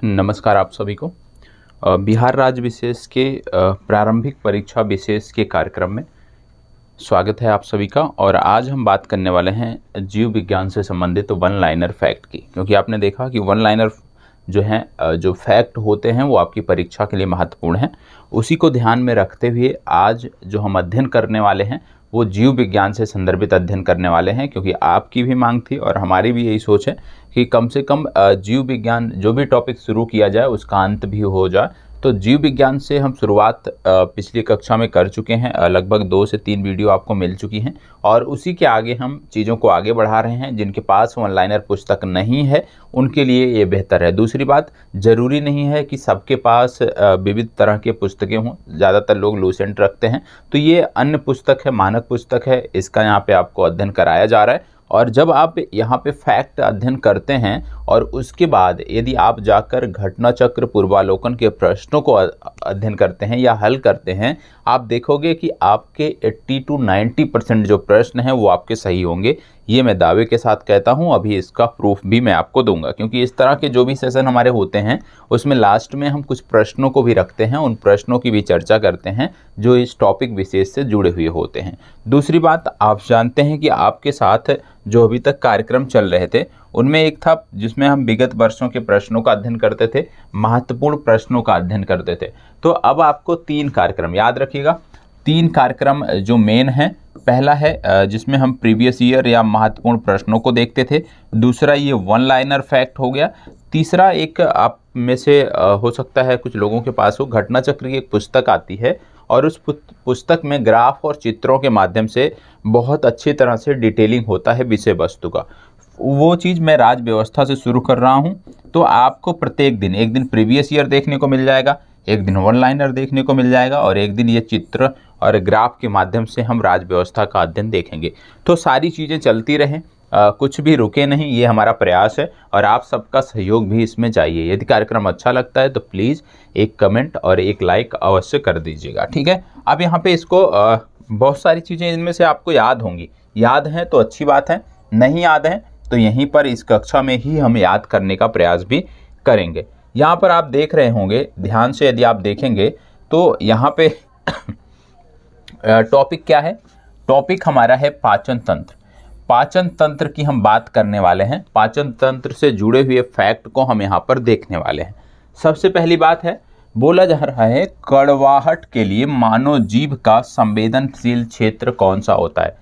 नमस्कार आप सभी को। बिहार राज्य विशेष के प्रारंभिक परीक्षा विशेष के कार्यक्रम में स्वागत है आप सभी का। और आज हम बात करने वाले हैं जीव विज्ञान से संबंधित वन लाइनर फैक्ट की, क्योंकि आपने देखा कि वन लाइनर जो हैं जो फैक्ट होते हैं वो आपकी परीक्षा के लिए महत्वपूर्ण हैं। उसी को ध्यान में रखते हुए आज जो हम अध्ययन करने वाले हैं वो जीव विज्ञान से संदर्भित अध्ययन करने वाले हैं, क्योंकि आपकी भी मांग थी और हमारी भी यही सोच है कि कम से कम जीव विज्ञान जो भी टॉपिक शुरू किया जाए उसका अंत भी हो जाए। तो जीव विज्ञान से हम शुरुआत पिछली कक्षा में कर चुके हैं, लगभग 2 से 3 वीडियो आपको मिल चुकी हैं और उसी के आगे हम चीज़ों को आगे बढ़ा रहे हैं। जिनके पास वन लाइनर पुस्तक नहीं है उनके लिए ये बेहतर है। दूसरी बात, ज़रूरी नहीं है कि सबके पास विविध तरह के पुस्तकें हों। ज़्यादातर लोग लूसेंट रखते हैं, तो ये अन्य पुस्तक है, मानक पुस्तक है, इसका यहाँ पे आपको अध्ययन कराया जा रहा है। और जब आप यहाँ पे फैक्ट अध्ययन करते हैं और उसके बाद यदि आप जाकर घटना चक्र पूर्वालोकन के प्रश्नों को अध्ययन करते हैं या हल करते हैं, आप देखोगे कि आपके 80 to 90% जो प्रश्न हैं वो आपके सही होंगे। ये मैं दावे के साथ कहता हूँ। अभी इसका प्रूफ भी मैं आपको दूंगा, क्योंकि इस तरह के जो भी सेशन हमारे होते हैं उसमें लास्ट में हम कुछ प्रश्नों को भी रखते हैं, उन प्रश्नों की भी चर्चा करते हैं जो इस टॉपिक विशेष से जुड़े हुए होते हैं। दूसरी बात, आप जानते हैं कि आपके साथ जो अभी तक कार्यक्रम चल रहे थे उनमें एक था जिसमें हम विगत वर्षों के प्रश्नों का अध्ययन करते थे, महत्वपूर्ण प्रश्नों का अध्ययन करते थे। तो अब आपको 3 कार्यक्रम याद रखिएगा, 3 कार्यक्रम जो मेन हैं। पहला है जिसमें हम प्रीवियस ईयर या महत्वपूर्ण प्रश्नों को देखते थे। दूसरा ये वन लाइनर फैक्ट हो गया। तीसरा एक आप में से हो सकता है कुछ लोगों के पास हो, घटना चक्र की एक पुस्तक आती है और उस पुस्तक में ग्राफ और चित्रों के माध्यम से बहुत अच्छी तरह से डिटेलिंग होता है विषय वस्तु का। वो चीज़ मैं राज व्यवस्था से शुरू कर रहा हूँ। तो आपको प्रत्येक दिन, एक दिन प्रीवियस ईयर देखने को मिल जाएगा, एक दिन वन लाइनर देखने को मिल जाएगा और एक दिन ये चित्र और ग्राफ के माध्यम से हम राज व्यवस्था का अध्ययन देखेंगे। तो सारी चीज़ें चलती रहें, कुछ भी रुके नहीं, ये हमारा प्रयास है और आप सबका सहयोग भी इसमें चाहिए। यदि कार्यक्रम अच्छा लगता है तो प्लीज़ एक कमेंट और एक लाइक अवश्य कर दीजिएगा, ठीक है। अब यहाँ पे इसको बहुत सारी चीज़ें इनमें से आपको याद होंगी, याद हैं तो अच्छी बात है, नहीं याद हैं तो यहीं पर इस कक्षा में ही हम याद करने का प्रयास भी करेंगे। यहाँ पर आप देख रहे होंगे ध्यान से, यदि आप देखेंगे तो यहाँ पे टॉपिक क्या है? टॉपिक हमारा है पाचन तंत्र। पाचन तंत्र की हम बात करने वाले हैं। पाचन तंत्र से जुड़े हुए फैक्ट को हम यहाँ पर देखने वाले हैं। सबसे पहली बात है, बोला जा रहा है कड़वाहट के लिए मानव जीभ का संवेदनशील क्षेत्र कौन सा होता है?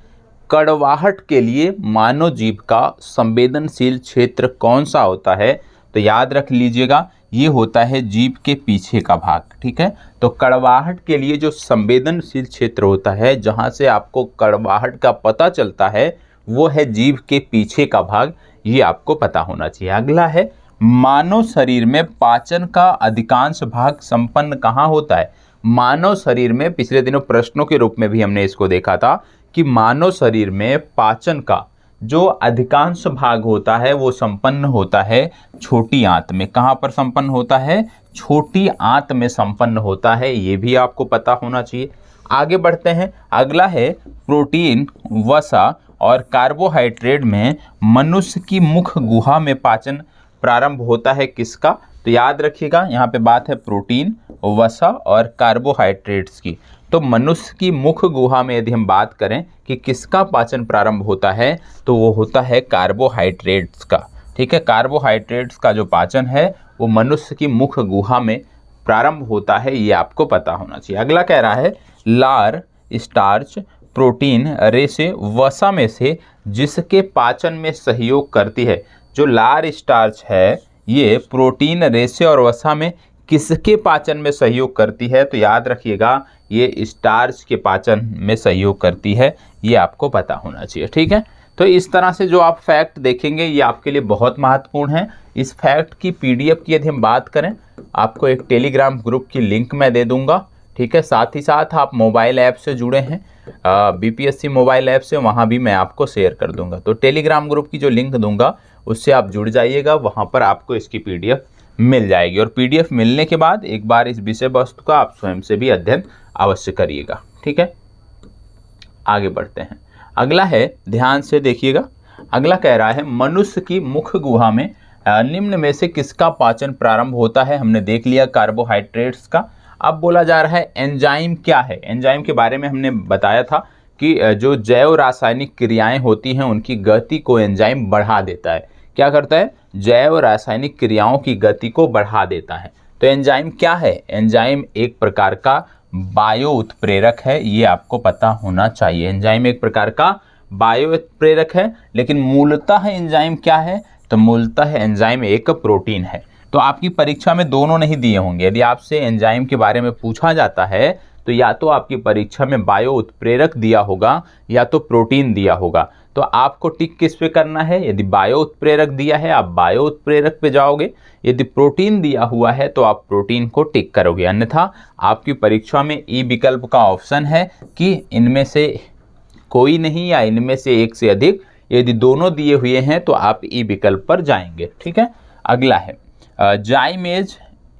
कड़वाहट के लिए मानव जीभ का संवेदनशील क्षेत्र कौन सा होता है? तो याद रख लीजिएगा, ये होता है जीभ के पीछे का भाग, ठीक है। तो कड़वाहट के लिए जो संवेदनशील क्षेत्र होता है, जहाँ से आपको कड़वाहट का पता चलता है, वो है जीभ के पीछे का भाग। ये आपको पता होना चाहिए। अगला है, मानव शरीर में पाचन का अधिकांश भाग संपन्न कहाँ होता है? मानव शरीर में, पिछले दिनों प्रश्नों के रूप में भी हमने इसको देखा था कि मानव शरीर में पाचन का जो अधिकांश भाग होता है वो संपन्न होता है छोटी आंत में। कहाँ पर संपन्न होता है? छोटी आंत में संपन्न होता है। ये भी आपको पता होना चाहिए। आगे बढ़ते हैं। अगला है, प्रोटीन, वसा और कार्बोहाइड्रेट में मनुष्य की मुख गुहा में पाचन प्रारंभ होता है किसका? तो याद रखिएगा, यहाँ पे बात है प्रोटीन, वसा और कार्बोहाइड्रेट्स की। तो मनुष्य की मुख गुहा में यदि हम बात करें कि किसका पाचन प्रारंभ होता है, तो वो होता है कार्बोहाइड्रेट्स का, ठीक है। कार्बोहाइड्रेट्स का जो पाचन है वो मनुष्य की मुख गुहा में प्रारंभ होता है, ये आपको पता होना चाहिए। अगला कह रहा है, लार, स्टार्च, प्रोटीन, रेशे, वसा में से जिसके पाचन में सहयोग करती है। जो लार स्टार्च है ये प्रोटीन, रेशे और वसा में किसके पाचन में सहयोग करती है? तो याद रखिएगा, ये स्टार्च के पाचन में सहयोग करती है। ये आपको पता होना चाहिए, ठीक है। तो इस तरह से जो आप फैक्ट देखेंगे ये आपके लिए बहुत महत्वपूर्ण है। इस फैक्ट की PDF की यदि हम बात करें, आपको एक टेलीग्राम ग्रुप की लिंक मैं दे दूंगा, ठीक है। साथ ही साथ आप मोबाइल ऐप से जुड़े हैं, BPSC मोबाइल ऐप से, वहाँ भी मैं आपको शेयर कर दूंगा। तो टेलीग्राम ग्रुप की जो लिंक दूंगा उससे आप जुड़ जाइएगा, वहाँ पर आपको इसकी PDF मिल जाएगी। और PDF मिलने के बाद एक बार इस विषय वस्तु का आप स्वयं से भी अध्ययन अवश्य करिएगा, ठीक है। आगे बढ़ते हैं। अगला है, ध्यान से देखिएगा, अगला कह रहा है, मनुष्य की मुख गुहा में निम्न में से किसका पाचन प्रारंभ होता है? हमने देख लिया कार्बोहाइड्रेट्स का। अब बोला जा रहा है एंजाइम क्या है। एंजाइम के बारे में हमने बताया था कि जो जैव रासायनिक क्रियाएं होती हैं उनकी गति को एंजाइम बढ़ा देता है। क्या करता है? जैव रासायनिक क्रियाओं की गति को बढ़ा देता है। तो एंजाइम क्या है? एंजाइम एक प्रकार का बायो उत्प्रेरक है, ये आपको पता होना चाहिए। एंजाइम एक प्रकार का बायो उत्प्रेरक है, लेकिन मूलतः एंजाइम क्या है? तो मूलतः एंजाइम एक प्रोटीन है। तो आपकी परीक्षा में दोनों नहीं दिए होंगे। यदि आपसे एंजाइम के बारे में पूछा जाता है तो या तो आपकी परीक्षा में बायो उत्प्रेरक दिया होगा या तो प्रोटीन दिया होगा। तो आपको टिक किस पे करना है? यदि बायो उत्प्रेरक दिया है आप बायो उत्प्रेरक पे जाओगे, यदि प्रोटीन दिया हुआ है तो आप प्रोटीन को टिक करोगे। अन्यथा आपकी परीक्षा में ई विकल्प का ऑप्शन है कि इनमें से कोई नहीं या इनमें से एक से अधिक। यदि दोनों दिए हुए हैं तो आप ई विकल्प पर जाएंगे। ठीक है। अगला है जाइमेज,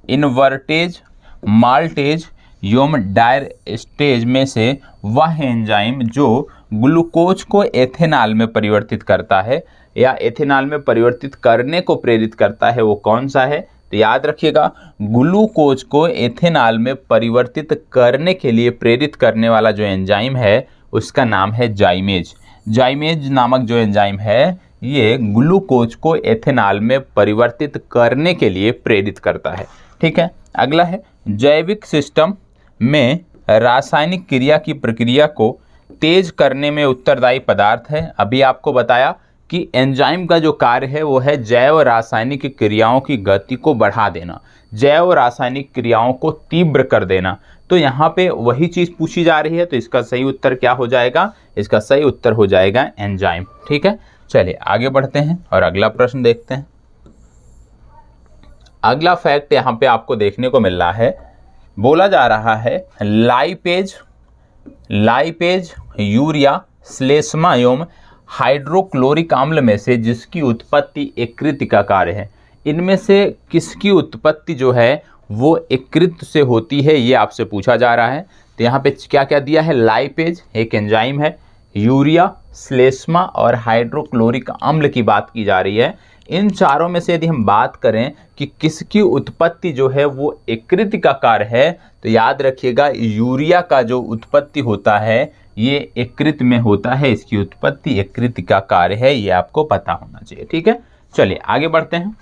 इनवर्टेज, माल्टेज, योम डायस्टेज में से वह एंजाइम जो ग्लूकोज को एथेनॉल में परिवर्तित करता है या एथेनॉल में परिवर्तित करने को प्रेरित करता है, वो कौन सा है? तो याद रखिएगा, ग्लूकोज को एथेनॉल में परिवर्तित करने के लिए प्रेरित करने वाला जो एंजाइम है उसका नाम है जाइमेज। जाइमेज नामक जो एंजाइम है ये ग्लूकोज को एथेनॉल में परिवर्तित करने के लिए प्रेरित करता है। ठीक है। अगला है जैविक सिस्टम में रासायनिक क्रिया की प्रक्रिया को तेज करने में उत्तरदायी पदार्थ है। अभी आपको बताया कि एंजाइम का जो कार्य है वो है जैव रासायनिक क्रियाओं की गति को बढ़ा देना, जैव रासायनिक क्रियाओं को तीव्र कर देना। तो यहाँ पे वही चीज़ पूछी जा रही है, तो इसका सही उत्तर क्या हो जाएगा? इसका सही उत्तर हो जाएगा एंजाइम। ठीक है। चलिए आगे बढ़ते हैं और अगला प्रश्न देखते हैं। अगला फैक्ट यहाँ पे आपको देखने को मिल रहा है, बोला जा रहा है लाइपेज यूरिया श्लेष्मा एवं हाइड्रोक्लोरिक अम्ल में से जिसकी उत्पत्ति यकृत का कार्य है, इनमें से किसकी उत्पत्ति जो है वो यकृत से होती है, ये आपसे पूछा जा रहा है। तो यहाँ पे क्या क्या दिया है? लाइपेज एक एंजाइम है, यूरिया, श्लेष्मा और हाइड्रोक्लोरिक अम्ल की बात की जा रही है। इन चारों में से यदि हम बात करें कि किसकी उत्पत्ति जो है वो यकृत का कार्य है, तो याद रखिएगा यूरिया का जो उत्पत्ति होता है ये यकृत में होता है, इसकी उत्पत्ति यकृत का कार्य है, ये आपको पता होना चाहिए। ठीक है। चलिए आगे बढ़ते हैं।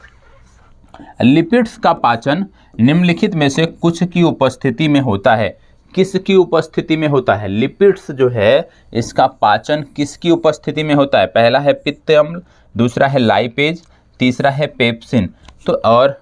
लिपिड्स का पाचन निम्नलिखित में से कुछ की उपस्थिति में होता है। किसकी उपस्थिति में होता है? लिपिड्स जो है इसका पाचन किसकी उपस्थिति में होता है? पहला है पित्त अम्ल, दूसरा है लाइपेज, तीसरा है पेप्सिन, तो और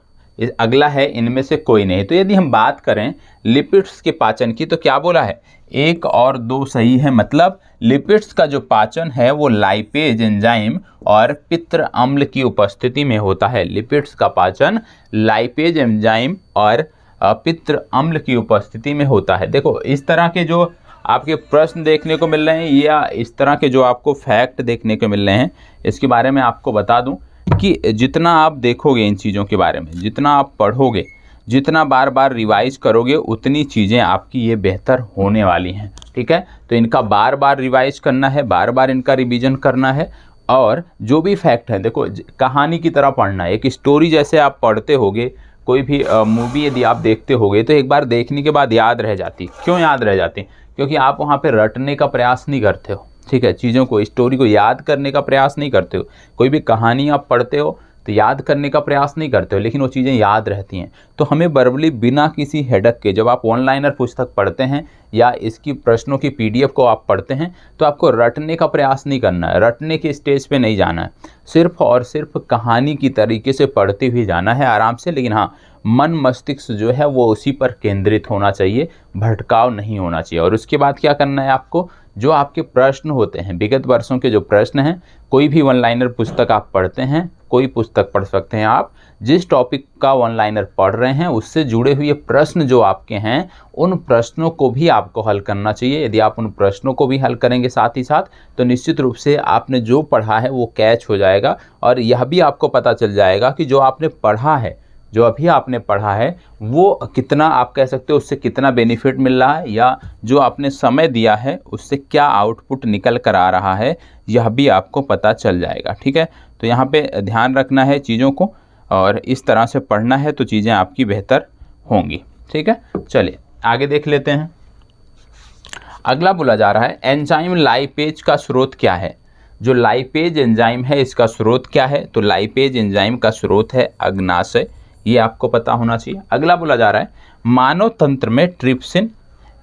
अगला है इनमें से कोई नहीं। तो यदि हम बात करें लिपिड्स के पाचन की तो क्या बोला है? 1 और 2 सही है। मतलब लिपिड्स का जो पाचन है वो लाइपेज एंजाइम और पित्त अम्ल की उपस्थिति में होता है। लिपिड्स का पाचन लाइपेज एंजाइम और पित्त अम्ल की उपस्थिति में होता है। देखो इस तरह के जो आपके प्रश्न देखने को मिल रहे हैं या इस तरह के जो आपको फैक्ट देखने को मिल रहे हैं, इसके बारे में आपको बता दूं कि जितना आप देखोगे इन चीज़ों के बारे में, जितना आप पढ़ोगे, जितना बार बार रिवाइज करोगे, उतनी चीज़ें आपकी ये बेहतर होने वाली हैं। ठीक है। तो इनका बार बार रिवाइज करना है, बार बार इनका रिवीजन करना है। और जो भी फैक्ट है देखो कहानी की तरह पढ़ना है। एक स्टोरी जैसे आप पढ़ते होगे, कोई भी मूवी यदि आप देखते होगे तो एक बार देखने के बाद याद रह जाती। क्यों याद रह जाती? क्योंकि आप वहाँ पे रटने का प्रयास नहीं करते हो। ठीक है। चीज़ों को, स्टोरी को याद करने का प्रयास नहीं करते हो। कोई भी कहानी आप पढ़ते हो तो याद करने का प्रयास नहीं करते हो, लेकिन वो चीज़ें याद रहती हैं। तो हमें बर्बली बिना किसी हेडक के जब आप ऑनलाइनर पुस्तक पढ़ते हैं या इसकी प्रश्नों की PDF को आप पढ़ते हैं तो आपको रटने का प्रयास नहीं करना है, रटने के स्टेज पे नहीं जाना है। सिर्फ और सिर्फ कहानी की तरीके से पढ़ते हुए जाना है आराम से। लेकिन हाँ, मन मस्तिष्क जो है वो उसी पर केंद्रित होना चाहिए, भटकाव नहीं होना चाहिए। और उसके बाद क्या करना है आपको? जो आपके प्रश्न होते हैं, विगत वर्षों के जो प्रश्न हैं, कोई भी वन लाइनर पुस्तक आप पढ़ते हैं, कोई पुस्तक पढ़ सकते हैं आप, जिस टॉपिक का वन लाइनर पढ़ रहे हैं उससे जुड़े हुए प्रश्न जो आपके हैं उन प्रश्नों को भी आपको हल करना चाहिए। यदि आप उन प्रश्नों को भी हल करेंगे साथ ही साथ, तो निश्चित रूप से आपने जो पढ़ा है वो कैच हो जाएगा। और यह भी आपको पता चल जाएगा कि जो आपने पढ़ा है, जो अभी आपने पढ़ा है, वो कितना, आप कह सकते हो उससे कितना बेनिफिट मिल रहा है, या जो आपने समय दिया है उससे क्या आउटपुट निकल कर आ रहा है, यह भी आपको पता चल जाएगा। ठीक है। तो यहाँ पे ध्यान रखना है चीज़ों को। और इस तरह से पढ़ना है तो चीज़ें आपकी बेहतर होंगी। ठीक है, चलिए आगे देख लेते हैं। अगला बोला जा रहा है एंजाइम लाइपेज का स्रोत क्या है। जो लाइपेज एंजाइम है इसका स्रोत क्या है, तो लाइपेज एंजाइम का स्रोत है अग्नाशय, ये आपको पता होना चाहिए। अगला बोला जा रहा है मानव तंत्र में ट्रिप्सिन,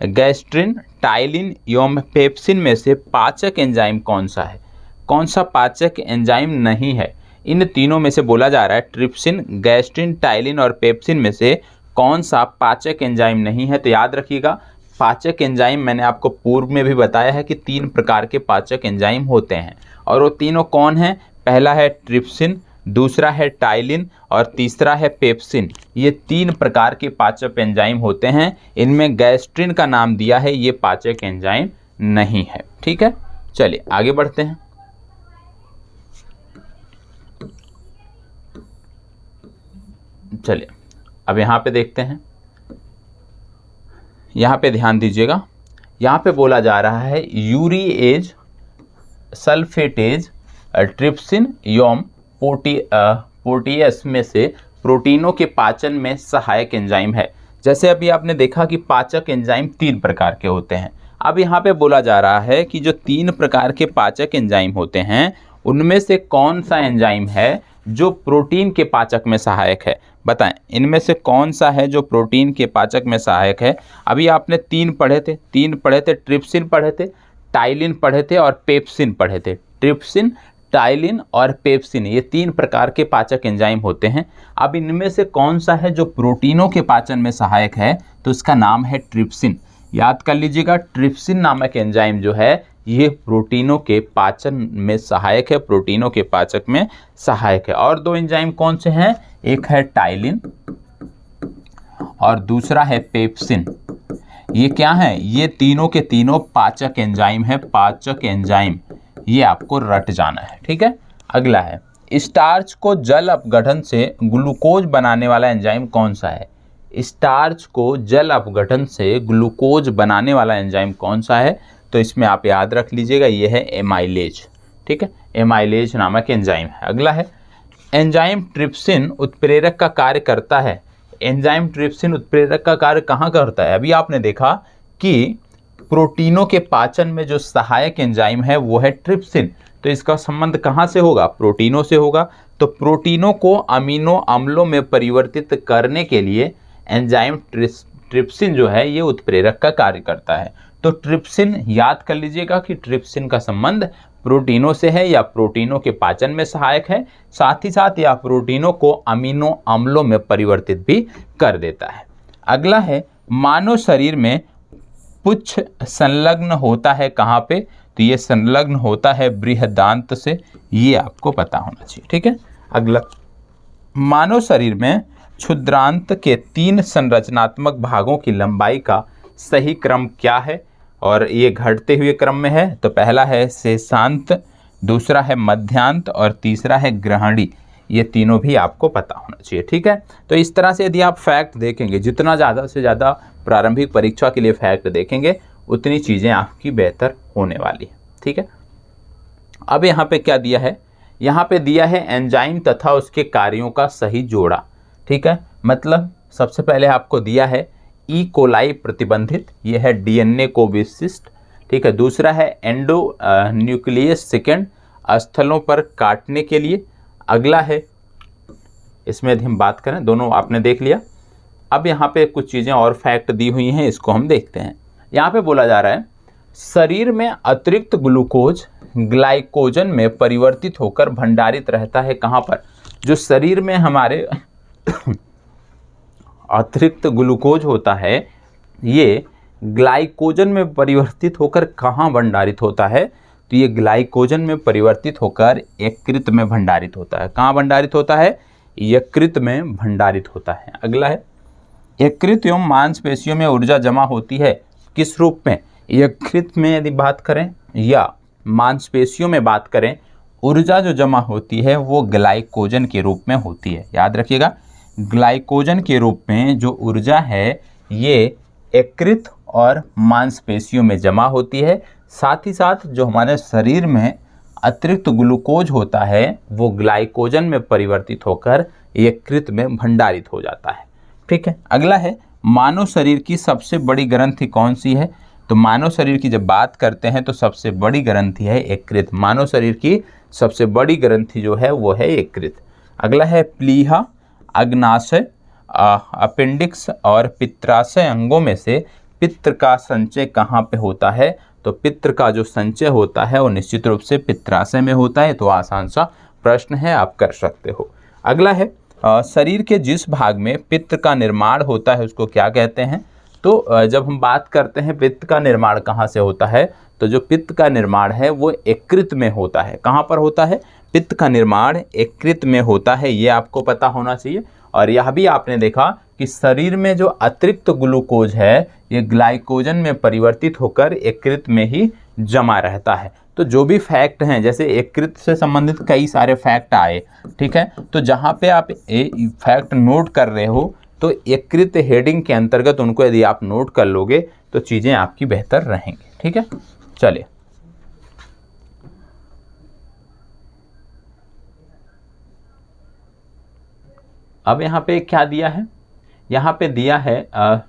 गैस्ट्रिन, टाइलिन एवं पेप्सिन में से पाचक एंजाइम कौन सा है। कौन सा पाचक एंजाइम नहीं है, इन तीनों में से बोला जा रहा है ट्रिप्सिन, गैस्ट्रिन, टाइलिन और पेप्सिन में से कौन सा पाचक एंजाइम नहीं है। तो याद रखिएगा पाचक एंजाइम मैंने आपको पूर्व में भी बताया है कि 3 प्रकार के पाचक एंजाइम होते हैं और वो तीनों कौन हैं। पहला है ट्रिप्सिन, दूसरा है टाइलिन और तीसरा है पेप्सिन। ये 3 प्रकार के पाचक एंजाइम होते हैं। इनमें गैस्ट्रिन का नाम दिया है, ये पाचक एंजाइम नहीं है। ठीक है, चलिए आगे बढ़ते हैं। चलिए अब यहाँ पे देखते हैं, यहाँ पे ध्यान दीजिएगा। यहाँ पे बोला जा रहा है यूरिएज, सल्फेटेज, ट्रिप्सिन एवं प्रोटीएस में से प्रोटीनों के पाचन में सहायक एंजाइम है। जैसे अभी आपने देखा कि पाचक एंजाइम 3 प्रकार के होते हैं। अब यहाँ पे बोला जा रहा है कि जो 3 प्रकार के पाचक एंजाइम होते हैं उनमें से कौन सा एंजाइम है जो प्रोटीन के पाचक में सहायक है। बताएं इनमें से कौन सा है जो प्रोटीन के पाचक में सहायक है। अभी आपने 3 पढ़े थे, ट्रिप्सिन पढ़े थे, टाइलिन पढ़े थे और पेप्सिन पढ़े थे। ट्रिप्सिन, टाइलिन और पेप्सिन ये 3 प्रकार के पाचक एंजाइम होते हैं। अब इनमें से कौन सा है जो प्रोटीनों के पाचन में सहायक है, तो इसका नाम है ट्रिप्सिन। याद कर लीजिएगा ट्रिप्सिन नामक एंजाइम जो है ये प्रोटीनों के पाचन में सहायक है, प्रोटीनों के पाचक में सहायक है। और 2 एंजाइम कौन से हैं, एक है टाइलिन और दूसरा है पेप्सिन। ये क्या है, ये तीनों के तीनों पाचक एंजाइम है, पाचक एंजाइम, ये आपको रट जाना है। ठीक है, अगला है स्टार्च को जल अपघटन से ग्लूकोज बनाने वाला एंजाइम कौन सा है। स्टार्च को जल अपघटन से ग्लूकोज बनाने वाला एंजाइम कौन सा है, तो इसमें आप याद रख लीजिएगा ये है एमाइलेज। ठीक है, एमाइलेज नामक एंजाइम है। अगला है एंजाइम ट्रिप्सिन उत्प्रेरक का कार्य करता है। एंजाइम ट्रिप्सिन उत्प्रेरक का कार्य कहाँ करता है। अभी आपने देखा कि प्रोटीनों के पाचन में जो सहायक एंजाइम है वो है ट्रिप्सिन, तो इसका संबंध कहाँ से होगा, प्रोटीनों से होगा। तो प्रोटीनों को अमीनो अम्लों में परिवर्तित करने के लिए एंजाइम ट्रिप्सिन जो है ये उत्प्रेरक का कार्य करता है। तो ट्रिप्सिन याद कर लीजिएगा कि ट्रिप्सिन का संबंध प्रोटीनों से है या प्रोटीनों के पाचन में सहायक है, साथ ही साथ या प्रोटीनों को अमीनो अम्लों में परिवर्तित भी कर देता है। अगला है मानव शरीर में पुच्छ संलग्न होता है कहाँ पे, तो ये संलग्न होता है बृहदांत से, ये आपको पता होना चाहिए। ठीक है, अगला मानव शरीर में क्षुद्रांत के 3 संरचनात्मक भागों की लंबाई का सही क्रम क्या है, और ये घटते हुए क्रम में है। तो पहला है शेषांत, दूसरा है मध्यांत और तीसरा है ग्रहणी। ये तीनों भी आपको पता होना चाहिए। ठीक है, तो इस तरह से यदि आप फैक्ट देखेंगे, जितना ज़्यादा से ज़्यादा प्रारंभिक परीक्षा के लिए फैक्ट देखेंगे उतनी चीज़ें आपकी बेहतर होने वाली है। ठीक है, अब यहाँ पे क्या दिया है, यहाँ पे दिया है एंजाइम तथा उसके कार्यों का सही जोड़ा। ठीक है, मतलब सबसे पहले आपको दिया है ई कोलाई प्रतिबंधित, ये है डीएनए को विशिष्ट। ठीक है, दूसरा है एंडो न्यूक्लियस सेकेंड, स्थलों पर काटने के लिए। अगला है, इसमें यदि हम बात करें, दोनों आपने देख लिया। अब यहाँ पे कुछ चीज़ें और फैक्ट दी हुई हैं, इसको हम देखते हैं। यहाँ पे बोला जा रहा है शरीर में अतिरिक्त ग्लूकोज ग्लाइकोजन में परिवर्तित होकर भंडारित रहता है कहाँ पर। जो शरीर में हमारे अतिरिक्त ग्लूकोज होता है ये ग्लाइकोजन में परिवर्तित होकर कहाँ भंडारित होता है, तो ये ग्लाइकोजन में परिवर्तित होकर यकृत में भंडारित होता है। कहाँ भंडारित होता है, यकृत में भंडारित होता है। अगला है यकृत एवं मांसपेशियों में ऊर्जा जमा होती है किस रूप में। यकृत में यदि बात करें या मांसपेशियों में बात करें, ऊर्जा जो जमा होती है वो ग्लाइकोजन के रूप में होती है। याद रखिएगा ग्लाइकोजन के रूप में जो ऊर्जा है ये यकृत और मांसपेशियों में जमा होती है। साथ ही साथ जो हमारे शरीर में अतिरिक्त ग्लूकोज होता है वो ग्लाइकोजन में परिवर्तित होकर यकृत में भंडारित हो जाता है। ठीक है, अगला है मानव शरीर की सबसे बड़ी ग्रंथि कौन सी है? तो मानव शरीर की जब बात करते हैं तो सबसे बड़ी ग्रंथि है यकृत। मानव शरीर की सबसे बड़ी ग्रंथि जो है वो है यकृत। अगला है प्लीहा, अग्नाशय, अपेंडिक्स और पित्राशय अंगों में से पित्त का संचय कहाँ पे होता है? तो पित्त का जो संचय होता है वो निश्चित रूप से पित्राशय में होता है। तो आसान सा प्रश्न है, आप कर सकते हो। अगला है शरीर के जिस भाग में पित्त का निर्माण होता है उसको क्या कहते हैं? तो जब हम बात करते हैं पित्त का निर्माण कहाँ से होता है, तो जो पित्त का निर्माण है वो यकृत में होता है। कहाँ पर होता है? पित्त का निर्माण यकृत में होता है, ये आपको पता होना चाहिए। और यह भी आपने देखा कि शरीर में जो अतिरिक्त ग्लूकोज है ये ग्लाइकोजन में परिवर्तित होकर यकृत में ही जमा रहता है। तो जो भी फैक्ट हैं, जैसे यकृत से संबंधित कई सारे फैक्ट आए, ठीक है, तो जहाँ पे आप फैक्ट नोट कर रहे हो तो यकृत हेडिंग के अंतर्गत उनको यदि आप नोट कर लोगे तो चीज़ें आपकी बेहतर रहेंगी। ठीक है, चलिए अब यहाँ पे क्या दिया है? यहाँ पे दिया है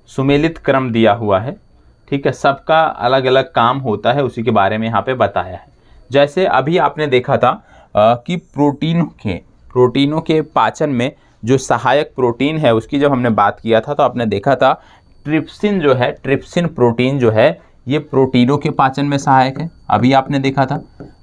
सुमेलित क्रम दिया हुआ है। ठीक है, सबका अलग अलग काम होता है, उसी के बारे में यहाँ पे बताया है। जैसे अभी आपने देखा था कि प्रोटीनों के पाचन में जो सहायक प्रोटीन है उसकी जब हमने बात किया था तो आपने देखा था ट्रिप्सिन जो है, ट्रिप्सिन प्रोटीन जो है ये प्रोटीनों के पाचन में सहायक है। अभी आपने देखा था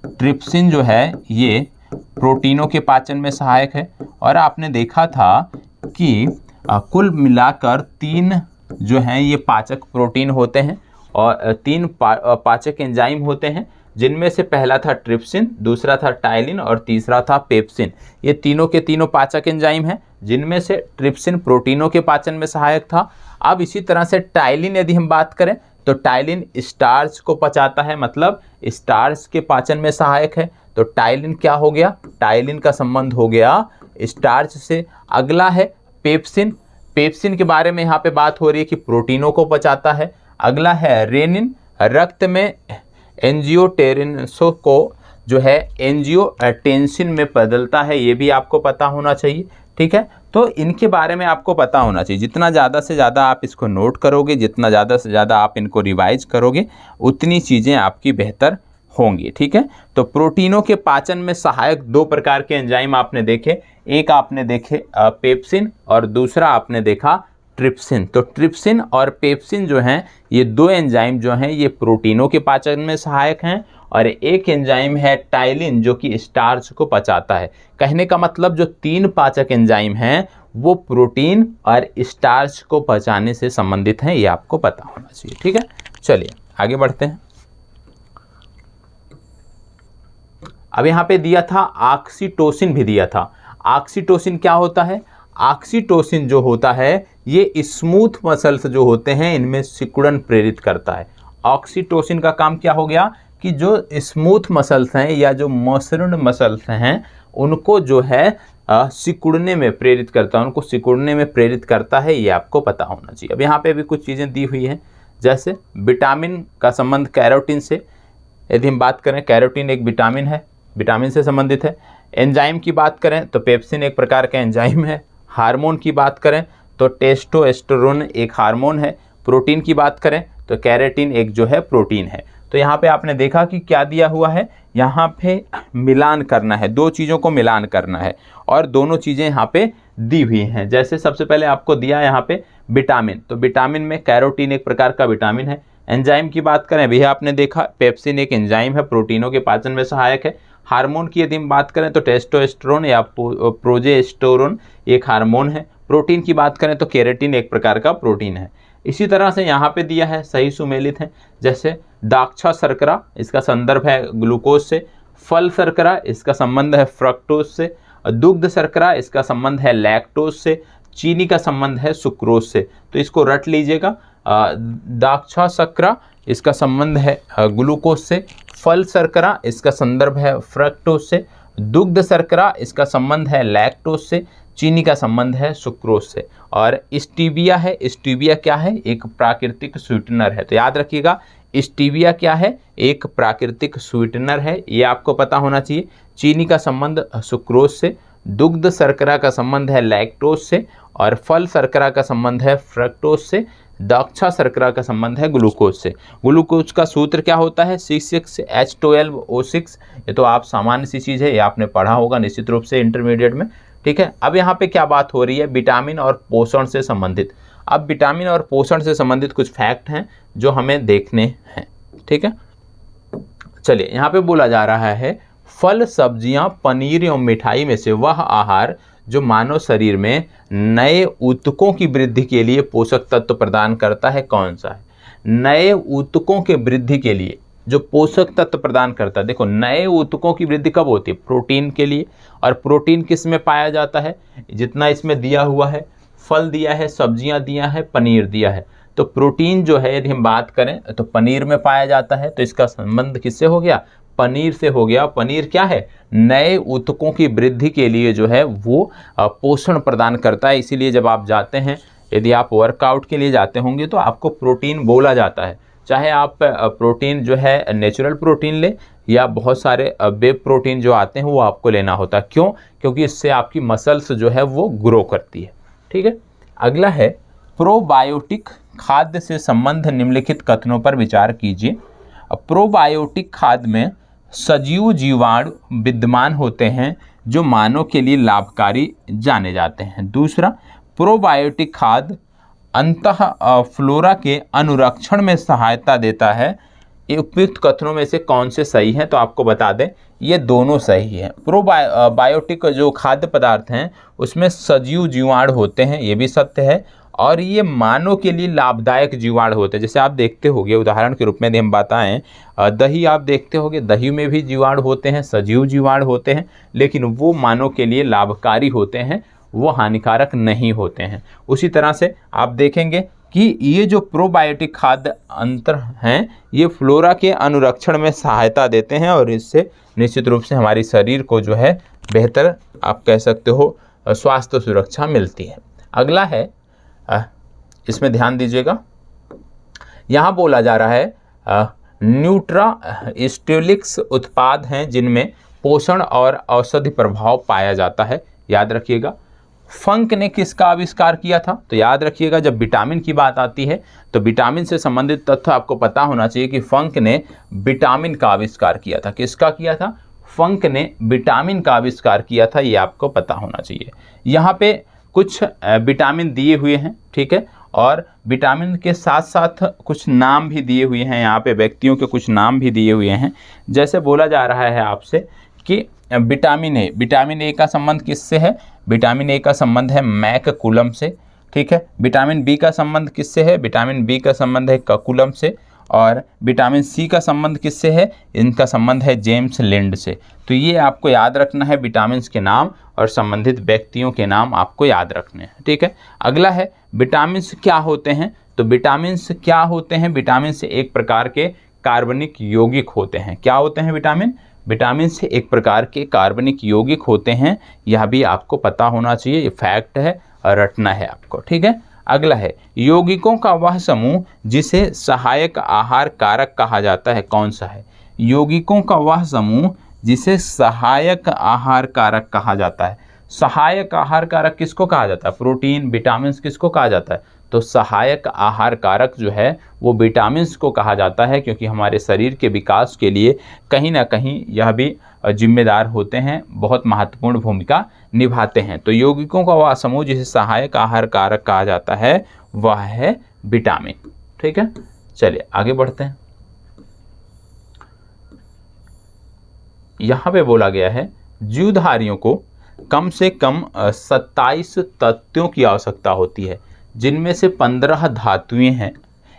ट्रिप्सिन जो है ये प्रोटीनों के पाचन में सहायक है। और आपने देखा था कि कुल मिलाकर 3 जो हैं ये पाचक प्रोटीन होते हैं और 3 पाचक एंजाइम होते हैं, जिनमें से पहला था ट्रिप्सिन, दूसरा था टाइलिन और तीसरा था पेप्सिन। ये तीनों के तीनों पाचक एंजाइम हैं, जिनमें से ट्रिप्सिन प्रोटीनों के पाचन में सहायक था। अब इसी तरह से टाइलिन यदि हम बात करें तो टाइलिन स्टार्च को पचाता है, मतलब स्टार्च के पाचन में सहायक है। तो टाइलिन क्या हो गया? टाइलिन का संबंध हो गया स्टार्च से। अगला है पेप्सिन। पेप्सिन के बारे में यहाँ पे बात हो रही है कि प्रोटीनों को पचाता है। अगला है रेनिन, रक्त में एंजियोटेंसिन को जो है एंजियोटेंसिन में बदलता है, ये भी आपको पता होना चाहिए। ठीक है, तो इनके बारे में आपको पता होना चाहिए। जितना ज़्यादा से ज़्यादा आप इसको नोट करोगे, जितना ज़्यादा से ज़्यादा आप इनको रिवाइज करोगे, उतनी चीज़ें आपकी बेहतर होंगी। ठीक है, तो प्रोटीनों के पाचन में सहायक 2 प्रकार के एंजाइम आपने देखे, एक आपने देखे पेप्सिन और दूसरा आपने देखा ट्रिप्सिन। तो ट्रिप्सिन और पेप्सिन जो हैं ये 2 एंजाइम जो हैं ये प्रोटीनों के पाचन में सहायक हैं, और एक एंजाइम है टाइलिन जो कि स्टार्च को पचाता है। कहने का मतलब जो 3 पाचक एंजाइम हैं वो प्रोटीन और स्टार्च को पचाने से संबंधित हैं, ये आपको पता होना चाहिए। ठीक है, चलिए आगे बढ़ते हैं। अब यहाँ पे दिया था ऑक्सीटोसिन भी दिया था। ऑक्सीटोसिन क्या होता है? ऑक्सीटोसिन जो होता है ये स्मूथ मसल्स जो होते हैं इनमें सिकुड़न प्रेरित करता है। ऑक्सीटोसिन का काम क्या हो गया कि जो स्मूथ मसल्स हैं या जो मसृण मसल्स हैं उनको जो है सिकुड़ने में प्रेरित करता है, उनको सिकुड़ने में प्रेरित करता है, ये आपको पता होना चाहिए। अब यहाँ पे भी कुछ चीज़ें दी हुई हैं, जैसे विटामिन का संबंध कैरोटीन से। यदि हम बात करें, कैरोटीन एक विटामिन है, विटामिन से संबंधित है। एंजाइम की बात करें तो पेप्सिन एक प्रकार का एंजाइम है। हार्मोन की बात करें तो टेस्टोस्टेरोन एक हार्मोन है। प्रोटीन की बात करें तो कैरेटिन एक जो है प्रोटीन है। तो यहाँ पे आपने देखा कि क्या दिया हुआ है, यहाँ पे मिलान करना है, 2 चीज़ों को मिलान करना है और दोनों चीज़ें यहाँ पे दी हुई हैं। जैसे सबसे पहले आपको दिया यहाँ पे विटामिन, तो विटामिन में कैरोटीन एक प्रकार का विटामिन है। एंजाइम की बात करें, भैया आपने देखा पेप्सिन एक एंजाइम है, प्रोटीनों के पाचन में सहायक है। हार्मोन की यदि हम बात करें तो टेस्टोस्टेरोन या प्रोजेस्टेरोन एक हार्मोन है। प्रोटीन की बात करें तो केराटिन एक प्रकार का प्रोटीन है। इसी तरह से यहाँ पे दिया है सही सुमेलित है, जैसे दाक्षा शर्करा इसका संदर्भ है ग्लूकोज से, फल शर्करा इसका संबंध है फ्रक्टोज से, दुग्ध शर्करा इसका संबंध है लैक्टोज से, चीनी का संबंध है सुक्रोज से। तो इसको रट लीजिएगा, दाक्षा शर्करा इसका संबंध है ग्लूकोज से, फल शर्करा इसका संदर्भ है फ्रक्टोज से, दुग्ध शर्करा इसका संबंध है लैक्टोज से, चीनी का संबंध है सुक्रोज से। और स्टीविया है, स्टीविया क्या है? एक प्राकृतिक स्वीटनर है। तो याद रखिएगा स्टीविया क्या है? एक प्राकृतिक स्वीटनर है, ये आपको पता होना चाहिए। चीनी का संबंध सुक्रोज से, दुग्ध शर्करा का संबंध है लैक्टोज से, और फल शर्करा का संबंध है फ्रक्टोज से, दाक्षा शर्करा का संबंध है ग्लूकोज से। ग्लूकोज का सूत्र क्या होता है? C6H12O6। ये तो आप सामान्य सी चीज़ है, ये आपने पढ़ा होगा निश्चित रूप से इंटरमीडिएट में, ठीक है। अब यहाँ पे क्या बात हो रही है? विटामिन और पोषण से संबंधित। अब विटामिन और पोषण से संबंधित कुछ फैक्ट हैं जो हमें देखने हैं, ठीक है। चलिए, यहाँ पे बोला जा रहा है फल, सब्जियां, पनीर एवं मिठाई में से वह आहार जो मानव शरीर में नए ऊतकों की वृद्धि के लिए पोषक तत्व प्रदान करता है, कौन सा है? नए ऊतकों के वृद्धि के लिए जो पोषक तत्व प्रदान करता है, देखो नए ऊतकों की वृद्धि कब होती है? प्रोटीन के लिए। और प्रोटीन किस में पाया जाता है? जितना इसमें दिया हुआ है, फल दिया है, सब्जियां दिया है, पनीर दिया है, तो प्रोटीन जो है यदि हम बात करें तो पनीर में पाया जाता है। तो इसका संबंध किससे हो गया? पनीर से हो गया। पनीर क्या है? नए ऊतकों की वृद्धि के लिए जो है वो पोषण प्रदान करता है। इसीलिए जब आप जाते हैं, यदि आप वर्कआउट के लिए जाते होंगे तो आपको प्रोटीन बोला जाता है, चाहे आप प्रोटीन जो है नेचुरल प्रोटीन ले या बहुत सारे वेब प्रोटीन जो आते हैं वो आपको लेना होता है। क्यों? क्योंकि इससे आपकी मसल्स जो है वो ग्रो करती है, ठीक है। अगला है प्रोबायोटिक खाद्य से संबंध निम्नलिखित कथनों पर विचार कीजिए। प्रोबायोटिक खाद्य में सजीव जीवाणु विद्यमान होते हैं जो मानव के लिए लाभकारी जाने जाते हैं। दूसरा, प्रोबायोटिक खाद्य अंतः फ्लोरा के अनुरक्षण में सहायता देता है। ये उपयुक्त कथनों में से कौन से सही हैं? तो आपको बता दें ये दोनों सही हैं। प्रोबायोटिक जो खाद्य पदार्थ हैं उसमें सजीव जीवाणु होते हैं, ये भी सत्य है, और ये मानव के लिए लाभदायक जीवाणु होते हैं। जैसे आप देखते होंगे, उदाहरण के रूप में यदि हम बताएं, दही आप देखते होंगे, दही में भी जीवाणु होते हैं, सजीव जीवाणु होते हैं, लेकिन वो मानव के लिए लाभकारी होते हैं, वो हानिकारक नहीं होते हैं। उसी तरह से आप देखेंगे कि ये जो प्रोबायोटिक खाद्य अंतर हैं ये फ्लोरा के अनुरक्षण में सहायता देते हैं, और इससे निश्चित रूप से हमारी शरीर को जो है बेहतर, आप कह सकते हो, स्वास्थ्य सुरक्षा मिलती है। अगला है, इसमें ध्यान दीजिएगा, यहाँ बोला जा रहा है न्यूट्रास्टिलिक्स उत्पाद हैं जिनमें पोषण और औषधि प्रभाव पाया जाता है। याद रखिएगा, फंक ने किसका आविष्कार किया था? तो याद रखिएगा, जब विटामिन की बात आती है तो विटामिन से संबंधित तथ्य आपको पता होना चाहिए कि फंक ने विटामिन का आविष्कार किया था। किसका किया था? फंक ने विटामिन का आविष्कार किया था, ये आपको पता होना चाहिए। यहाँ पे कुछ विटामिन दिए हुए हैं, ठीक है, और विटामिन के साथ साथ कुछ नाम भी दिए हुए हैं, यहाँ पे व्यक्तियों के कुछ नाम भी दिए हुए हैं। जैसे बोला जा रहा है आपसे कि विटामिन ए का संबंध किससे है? विटामिन ए का संबंध है मैककुलम से, ठीक है। विटामिन बी का संबंध किससे है? विटामिन बी का संबंध है ककुलम से। और विटामिन सी का संबंध किससे है? इनका संबंध है जेम्स लिंड से। तो ये आपको याद रखना है, विटामिन के नाम और संबंधित व्यक्तियों के नाम आपको याद रखने हैं, ठीक है। अगला है विटामिन क्या होते हैं? तो विटामिन क्या होते हैं? विटामिन से एक प्रकार के कार्बनिक यौगिक होते हैं। क्या होते हैं विटामिन? विटामिन से एक प्रकार के कार्बनिक यौगिक होते हैं, यह भी आपको पता होना चाहिए, ये फैक्ट है और रटना है आपको, ठीक है। अगला है यौगिकों का वह समूह जिसे सहायक आहार कारक कहा जाता है, कौन सा है? यौगिकों का वह समूह जिसे सहायक आहार कारक कहा जाता है। सहायक आहार कारक किसको कहा जाता है? प्रोटीन, विटामिन किसको कहा जाता है? तो सहायक आहार कारक जो है वो विटामिन को कहा जाता है, क्योंकि हमारे शरीर के विकास के लिए कहीं ना कहीं यह भी जिम्मेदार होते हैं, बहुत महत्वपूर्ण भूमिका निभाते हैं। तो यौगिकों का वह समूह जिसे सहायक आहार कारक कहा जाता है वह है विटामिन, ठीक है। चलिए आगे बढ़ते हैं। यहाँ पे बोला गया है जीवधारियों को कम से कम 27 तत्वों की आवश्यकता होती है, जिनमें से 15 धातुएं हैं।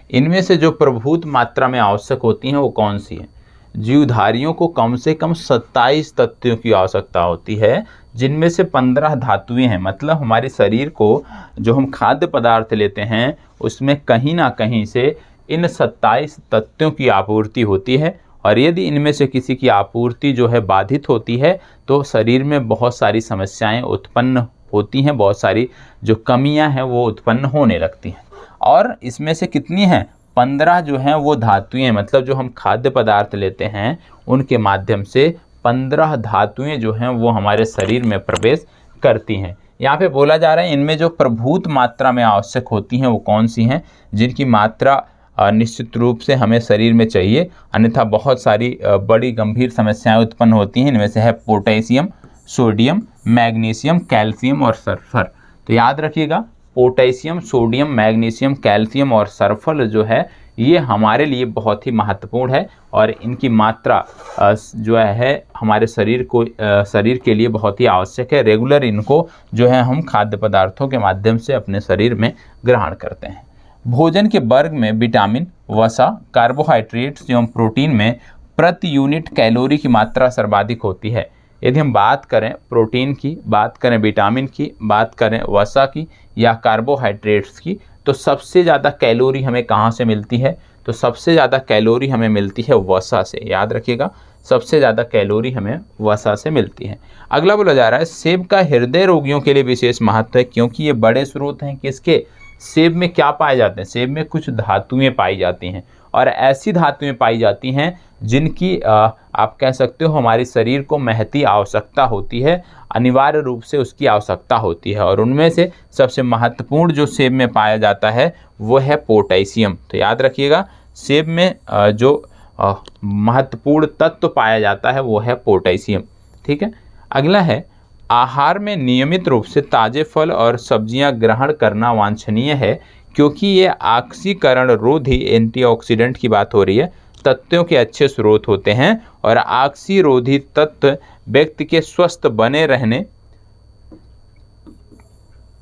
इनमें से जो प्रभुत मात्रा में आवश्यक होती हैं वो कौन सी है? जीवधारियों को कम से कम 27 तत्वों की आवश्यकता होती है, जिनमें से 15 धातुएं हैं। मतलब हमारे शरीर को जो हम खाद्य पदार्थ लेते हैं उसमें कहीं ना कहीं से इन 27 तत्वों की आपूर्ति होती है, और यदि इनमें से किसी की आपूर्ति जो है बाधित होती है तो शरीर में बहुत सारी समस्याएं उत्पन्न होती हैं, बहुत सारी जो कमियां हैं वो उत्पन्न होने लगती हैं। और इसमें से कितनी हैं? 15 जो हैं वो धातुएं, मतलब जो हम खाद्य पदार्थ लेते हैं उनके माध्यम से 15 धातुएं जो हैं वो हमारे शरीर में प्रवेश करती हैं। यहाँ पे बोला जा रहा है इनमें जो प्रभूत मात्रा में आवश्यक होती हैं वो कौन सी हैं, जिनकी मात्रा निश्चित रूप से हमें शरीर में चाहिए, अन्यथा बहुत सारी बड़ी गंभीर समस्याएं उत्पन्न होती हैं। इनमें से है पोटेशियम, सोडियम, मैग्नीशियम, कैल्शियम और सल्फर। तो याद रखिएगा, पोटेशियम, सोडियम, मैग्नीशियम, कैल्शियम और सल्फर जो है ये हमारे लिए बहुत ही महत्वपूर्ण है और इनकी मात्रा जो है हमारे शरीर के लिए बहुत ही आवश्यक है। रेगुलर इनको जो है हम खाद्य पदार्थों के माध्यम से अपने शरीर में ग्रहण करते हैं। भोजन के वर्ग में विटामिन, वसा, कार्बोहाइड्रेट्स एवं प्रोटीन में प्रति यूनिट कैलोरी की मात्रा सर्वाधिक होती है। यदि हम बात करें प्रोटीन की, बात करें विटामिन की, बात करें वसा की या कार्बोहाइड्रेट्स की, तो सबसे ज़्यादा कैलोरी हमें कहाँ से मिलती है? तो सबसे ज़्यादा कैलोरी हमें मिलती है वसा से। याद रखिएगा, सबसे ज़्यादा कैलोरी हमें वसा से मिलती है। अगला बोला जा रहा है सेब का हृदय रोगियों के लिए विशेष महत्व है, क्योंकि ये बड़े स्रोत हैं किसके? सेब में क्या पाए जाते हैं? सेब में कुछ धातुएं पाई जाती हैं और ऐसी धातुएं पाई जाती हैं जिनकी आप कह सकते हो हमारे शरीर को महती आवश्यकता होती है, अनिवार्य रूप से उसकी आवश्यकता होती है। और उनमें से सबसे महत्वपूर्ण जो सेब में पाया जाता है वो है पोटेशियम। तो याद रखिएगा, सेब में जो महत्वपूर्ण तत्व पाया जाता है वो है पोटेशियम। ठीक है। अगला है आहार में नियमित रूप से ताज़े फल और सब्जियां ग्रहण करना वांछनीय है, क्योंकि ये ऑक्सीकरण रोधी एंटीऑक्सीडेंट की बात हो रही है, तत्वों के अच्छे स्रोत होते हैं और ऑक्सीरोधी तत्व व्यक्ति के स्वस्थ बने रहने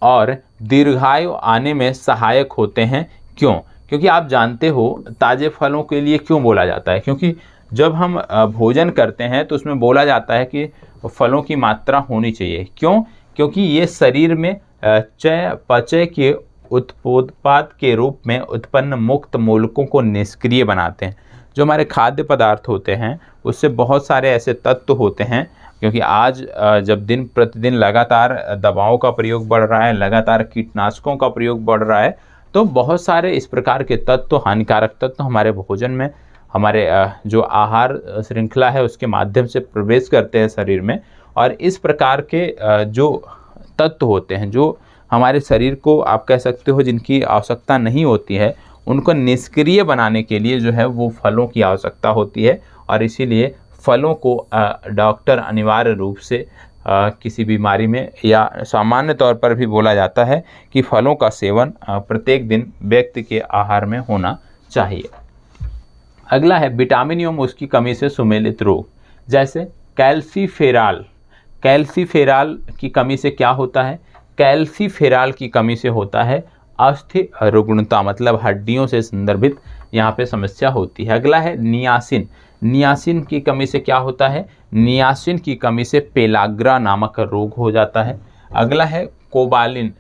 और दीर्घायु आने में सहायक होते हैं। क्यों? क्योंकि आप जानते हो ताज़े फलों के लिए क्यों बोला जाता है, क्योंकि जब हम भोजन करते हैं तो उसमें बोला जाता है कि फलों की मात्रा होनी चाहिए। क्यों? क्योंकि ये शरीर में चयापचय के उत्पाद के रूप में उत्पन्न मुक्त मूलकों को निष्क्रिय बनाते हैं। जो हमारे खाद्य पदार्थ होते हैं उससे बहुत सारे ऐसे तत्व होते हैं, क्योंकि आज जब दिन प्रतिदिन लगातार दवाओं का प्रयोग बढ़ रहा है, लगातार कीटनाशकों का प्रयोग बढ़ रहा है, तो बहुत सारे इस प्रकार के तत्व, हानिकारक तत्व हमारे भोजन में, हमारे जो आहार श्रृंखला है उसके माध्यम से प्रवेश करते हैं शरीर में। और इस प्रकार के जो तत्व होते हैं जो हमारे शरीर को आप कह सकते हो जिनकी आवश्यकता नहीं होती है, उनको निष्क्रिय बनाने के लिए जो है वो फलों की आवश्यकता होती है। और इसीलिए फलों को डॉक्टर अनिवार्य रूप से किसी बीमारी में या सामान्य तौर पर भी बोला जाता है कि फलों का सेवन प्रत्येक दिन व्यक्ति के आहार में होना चाहिए। अगला है विटामिन एवं उसकी कमी से सुमेलित रोग, जैसे कैल्सीफेराल। कैल्सीफेराल की कमी से क्या होता है? कैल्सीफेराल की कमी से होता है अस्थि रुग्णता, मतलब हड्डियों से संदर्भित यहाँ पे समस्या होती है। अगला है नियासिन। नियासिन की कमी से क्या होता है? नियासिन की कमी से पेलाग्रा नामक रोग हो जाता है। अगला है कोबालामिन।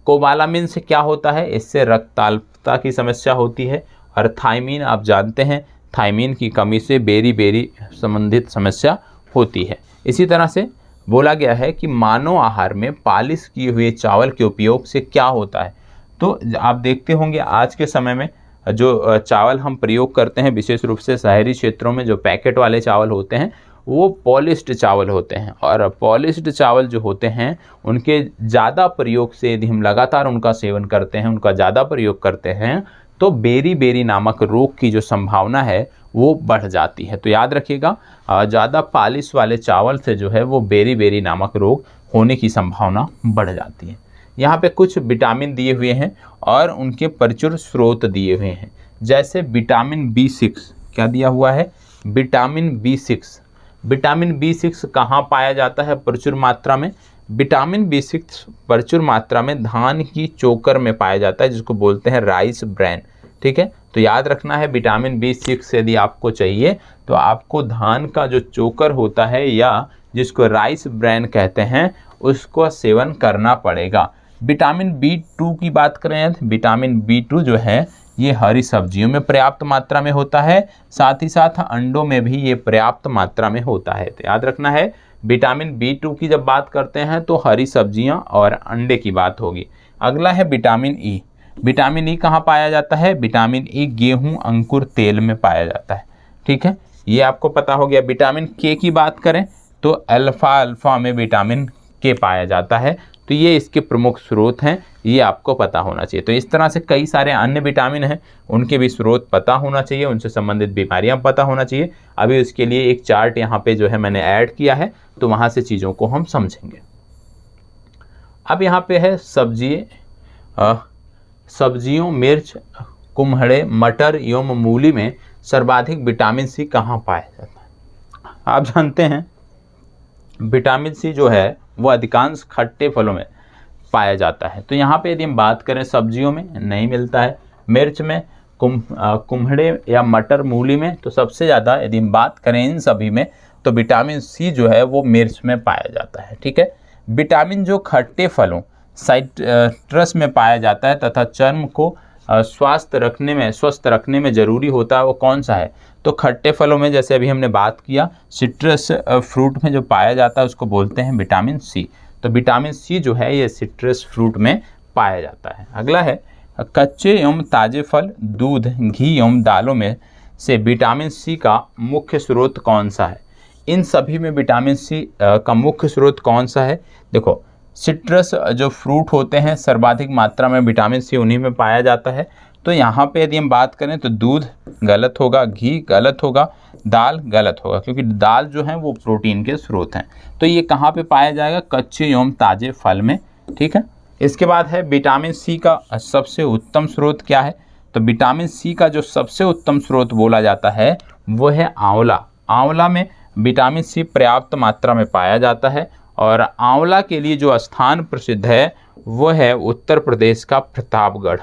कोबालामिन से क्या होता है? इससे रक्ताल्पता की समस्या होती है। और थायमीन, आप जानते हैं थायमीन की कमी से बेरी संबंधित समस्या होती है। इसी तरह से बोला गया है कि मानव आहार में पालिश किए हुए चावल के उपयोग से क्या होता है? तो आप देखते होंगे आज के समय में जो चावल हम प्रयोग करते हैं, विशेष रूप से शहरी क्षेत्रों में जो पैकेट वाले चावल होते हैं वो पॉलिश्ड चावल होते हैं। और पॉलिश्ड चावल जो होते हैं उनके ज़्यादा प्रयोग से यदि हम लगातार उनका सेवन करते हैं, उनका ज़्यादा प्रयोग करते हैं, तो बेरी नामक रोग की जो संभावना है वो बढ़ जाती है। तो याद रखिएगा, ज़्यादा पालिश वाले चावल से जो है वो बेरी नामक रोग होने की संभावना बढ़ जाती है। यहाँ पे कुछ विटामिन दिए हुए हैं और उनके प्रचुर स्रोत दिए हुए हैं, जैसे विटामिन B6। क्या दिया हुआ है? Vitamin B6। विटामिन B6 कहाँ पाया जाता है प्रचुर मात्रा में? विटामिन B6 प्रचुर मात्रा में धान की चोकर में पाया जाता है, जिसको बोलते हैं राइस ब्रैन। ठीक है, तो याद रखना है विटामिन B6 यदि आपको चाहिए तो आपको धान का जो चोकर होता है या जिसको राइस ब्रैन कहते हैं उसको सेवन करना पड़ेगा। विटामिन B2 की बात करें, विटामिन B2 जो है ये हरी सब्जियों में पर्याप्त मात्रा में होता है, साथ ही साथ अंडों में भी ये पर्याप्त मात्रा में होता है। तो याद रखना है विटामिन B2 की जब बात करते हैं तो हरी सब्जियां और अंडे की बात होगी। अगला है विटामिन E। विटामिन E कहाँ पाया जाता है? विटामिन E गेहूं अंकुर तेल में पाया जाता है। ठीक है, ये आपको पता हो गया। विटामिन के की बात करें तो अल्फा में विटामिन के पाया जाता है, तो ये इसके प्रमुख स्रोत हैं, ये आपको पता होना चाहिए। तो इस तरह से कई सारे अन्य विटामिन हैं, उनके भी स्रोत पता होना चाहिए, उनसे संबंधित बीमारियां पता होना चाहिए। अभी उसके लिए एक चार्ट यहाँ पे जो है मैंने ऐड किया है, तो वहाँ से चीज़ों को हम समझेंगे। अब यहाँ पे है सब्जियों, मिर्च, कुम्हड़े, मटर एवं मूली में सर्वाधिक विटामिन सी कहाँ पाया जाता है। आप जानते हैं विटामिन सी जो है वो अधिकांश खट्टे फलों में पाया जाता है। तो यहाँ पे यदि हम बात करें सब्जियों में नहीं मिलता है, मिर्च में, कुम्हड़े या मटर, मूली में, तो सबसे ज़्यादा यदि हम बात करें इन सभी में तो विटामिन सी जो है वो मिर्च में पाया जाता है। ठीक है। विटामिन जो खट्टे फलों साइट्रस में पाया जाता है तथा चर्म को स्वस्थ रखने में ज़रूरी होता है, वो कौन सा है। तो खट्टे फलों में जैसे अभी हमने बात किया, सिट्रस फ्रूट में जो पाया जाता है उसको बोलते हैं विटामिन सी। तो विटामिन सी जो है ये सिट्रस फ्रूट में पाया जाता है। अगला है कच्चे एवं ताज़े फल, दूध, घी एवं दालों में से विटामिन सी का मुख्य स्रोत कौन सा है। इन सभी में विटामिन सी का मुख्य स्रोत कौन सा है। देखो सिट्रस जो फ्रूट होते हैं सर्वाधिक मात्रा में विटामिन सी उन्हीं में पाया जाता है। तो यहाँ पे यदि हम बात करें तो दूध गलत होगा, घी गलत होगा, दाल गलत होगा, क्योंकि दाल जो है वो प्रोटीन के स्रोत हैं। तो ये कहाँ पे पाया जाएगा, कच्चे एवं ताज़े फल में। ठीक है। इसके बाद है विटामिन सी का सबसे उत्तम स्रोत क्या है। तो विटामिन सी का जो सबसे उत्तम स्रोत बोला जाता है वो है आंवला। आंवला में विटामिन सी पर्याप्त मात्रा में पाया जाता है और आंवला के लिए जो स्थान प्रसिद्ध है वो है उत्तर प्रदेश का प्रतापगढ़।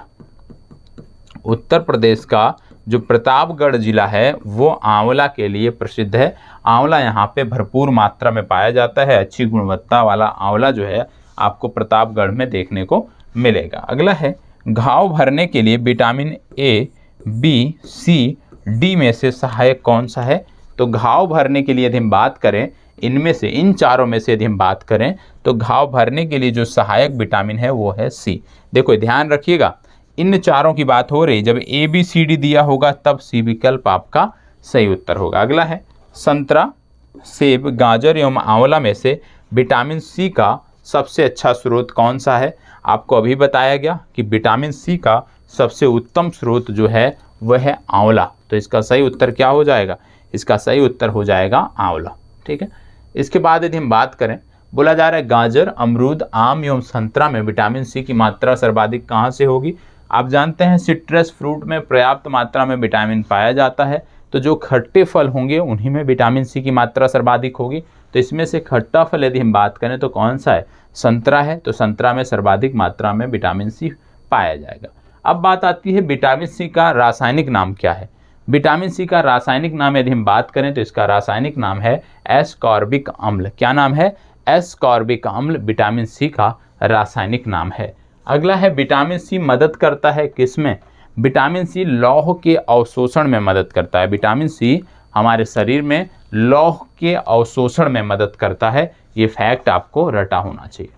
उत्तर प्रदेश का जो प्रतापगढ़ जिला है वो आंवला के लिए प्रसिद्ध है। आंवला यहाँ पे भरपूर मात्रा में पाया जाता है। अच्छी गुणवत्ता वाला आंवला जो है आपको प्रतापगढ़ में देखने को मिलेगा। अगला है घाव भरने के लिए vitamin A, B, C, D में से सहायक कौन सा है। तो घाव भरने के लिए यदि हम बात करें इनमें से, इन चारों में से यदि हम बात करें तो घाव भरने के लिए जो सहायक विटामिन है वो है सी। देखो ध्यान रखिएगा, इन चारों की बात हो रही, जब ए बी सी डी दिया होगा तब सी विकल्प आपका सही उत्तर होगा। अगला है संतरा, सेब, गाजर एवं आंवला में से विटामिन सी का सबसे अच्छा स्रोत कौन सा है। आपको अभी बताया गया कि विटामिन सी का सबसे उत्तम स्रोत जो है वह है आंवला। तो इसका सही उत्तर क्या हो जाएगा, इसका सही उत्तर हो जाएगा आंवला। ठीक है। इसके बाद यदि हम बात करें, बोला जा रहा है गाजर, अमरूद, आम एवं संतरा में विटामिन सी की मात्रा सर्वाधिक कहाँ से होगी। आप जानते हैं सिट्रस फ्रूट में पर्याप्त मात्रा में विटामिन पाया जाता है, तो जो खट्टे फल होंगे उन्हीं में विटामिन सी की मात्रा सर्वाधिक होगी। तो इसमें से खट्टा फल यदि हम बात करें तो कौन सा है, संतरा है। तो संतरा में सर्वाधिक मात्रा में विटामिन सी पाया जाएगा। अब बात आती है विटामिन सी का रासायनिक नाम क्या है। विटामिन सी का रासायनिक नाम यदि हम बात करें तो इसका रासायनिक नाम है एस्कॉर्बिक अम्ल। क्या नाम है, एस्कॉर्बिक अम्ल विटामिन सी का रासायनिक नाम है। अगला है विटामिन सी मदद करता है किसमें। विटामिन सी लौह के अवशोषण में मदद करता है। विटामिन सी हमारे शरीर में लौह के अवशोषण में मदद करता है। ये फैक्ट आपको रटा होना चाहिए।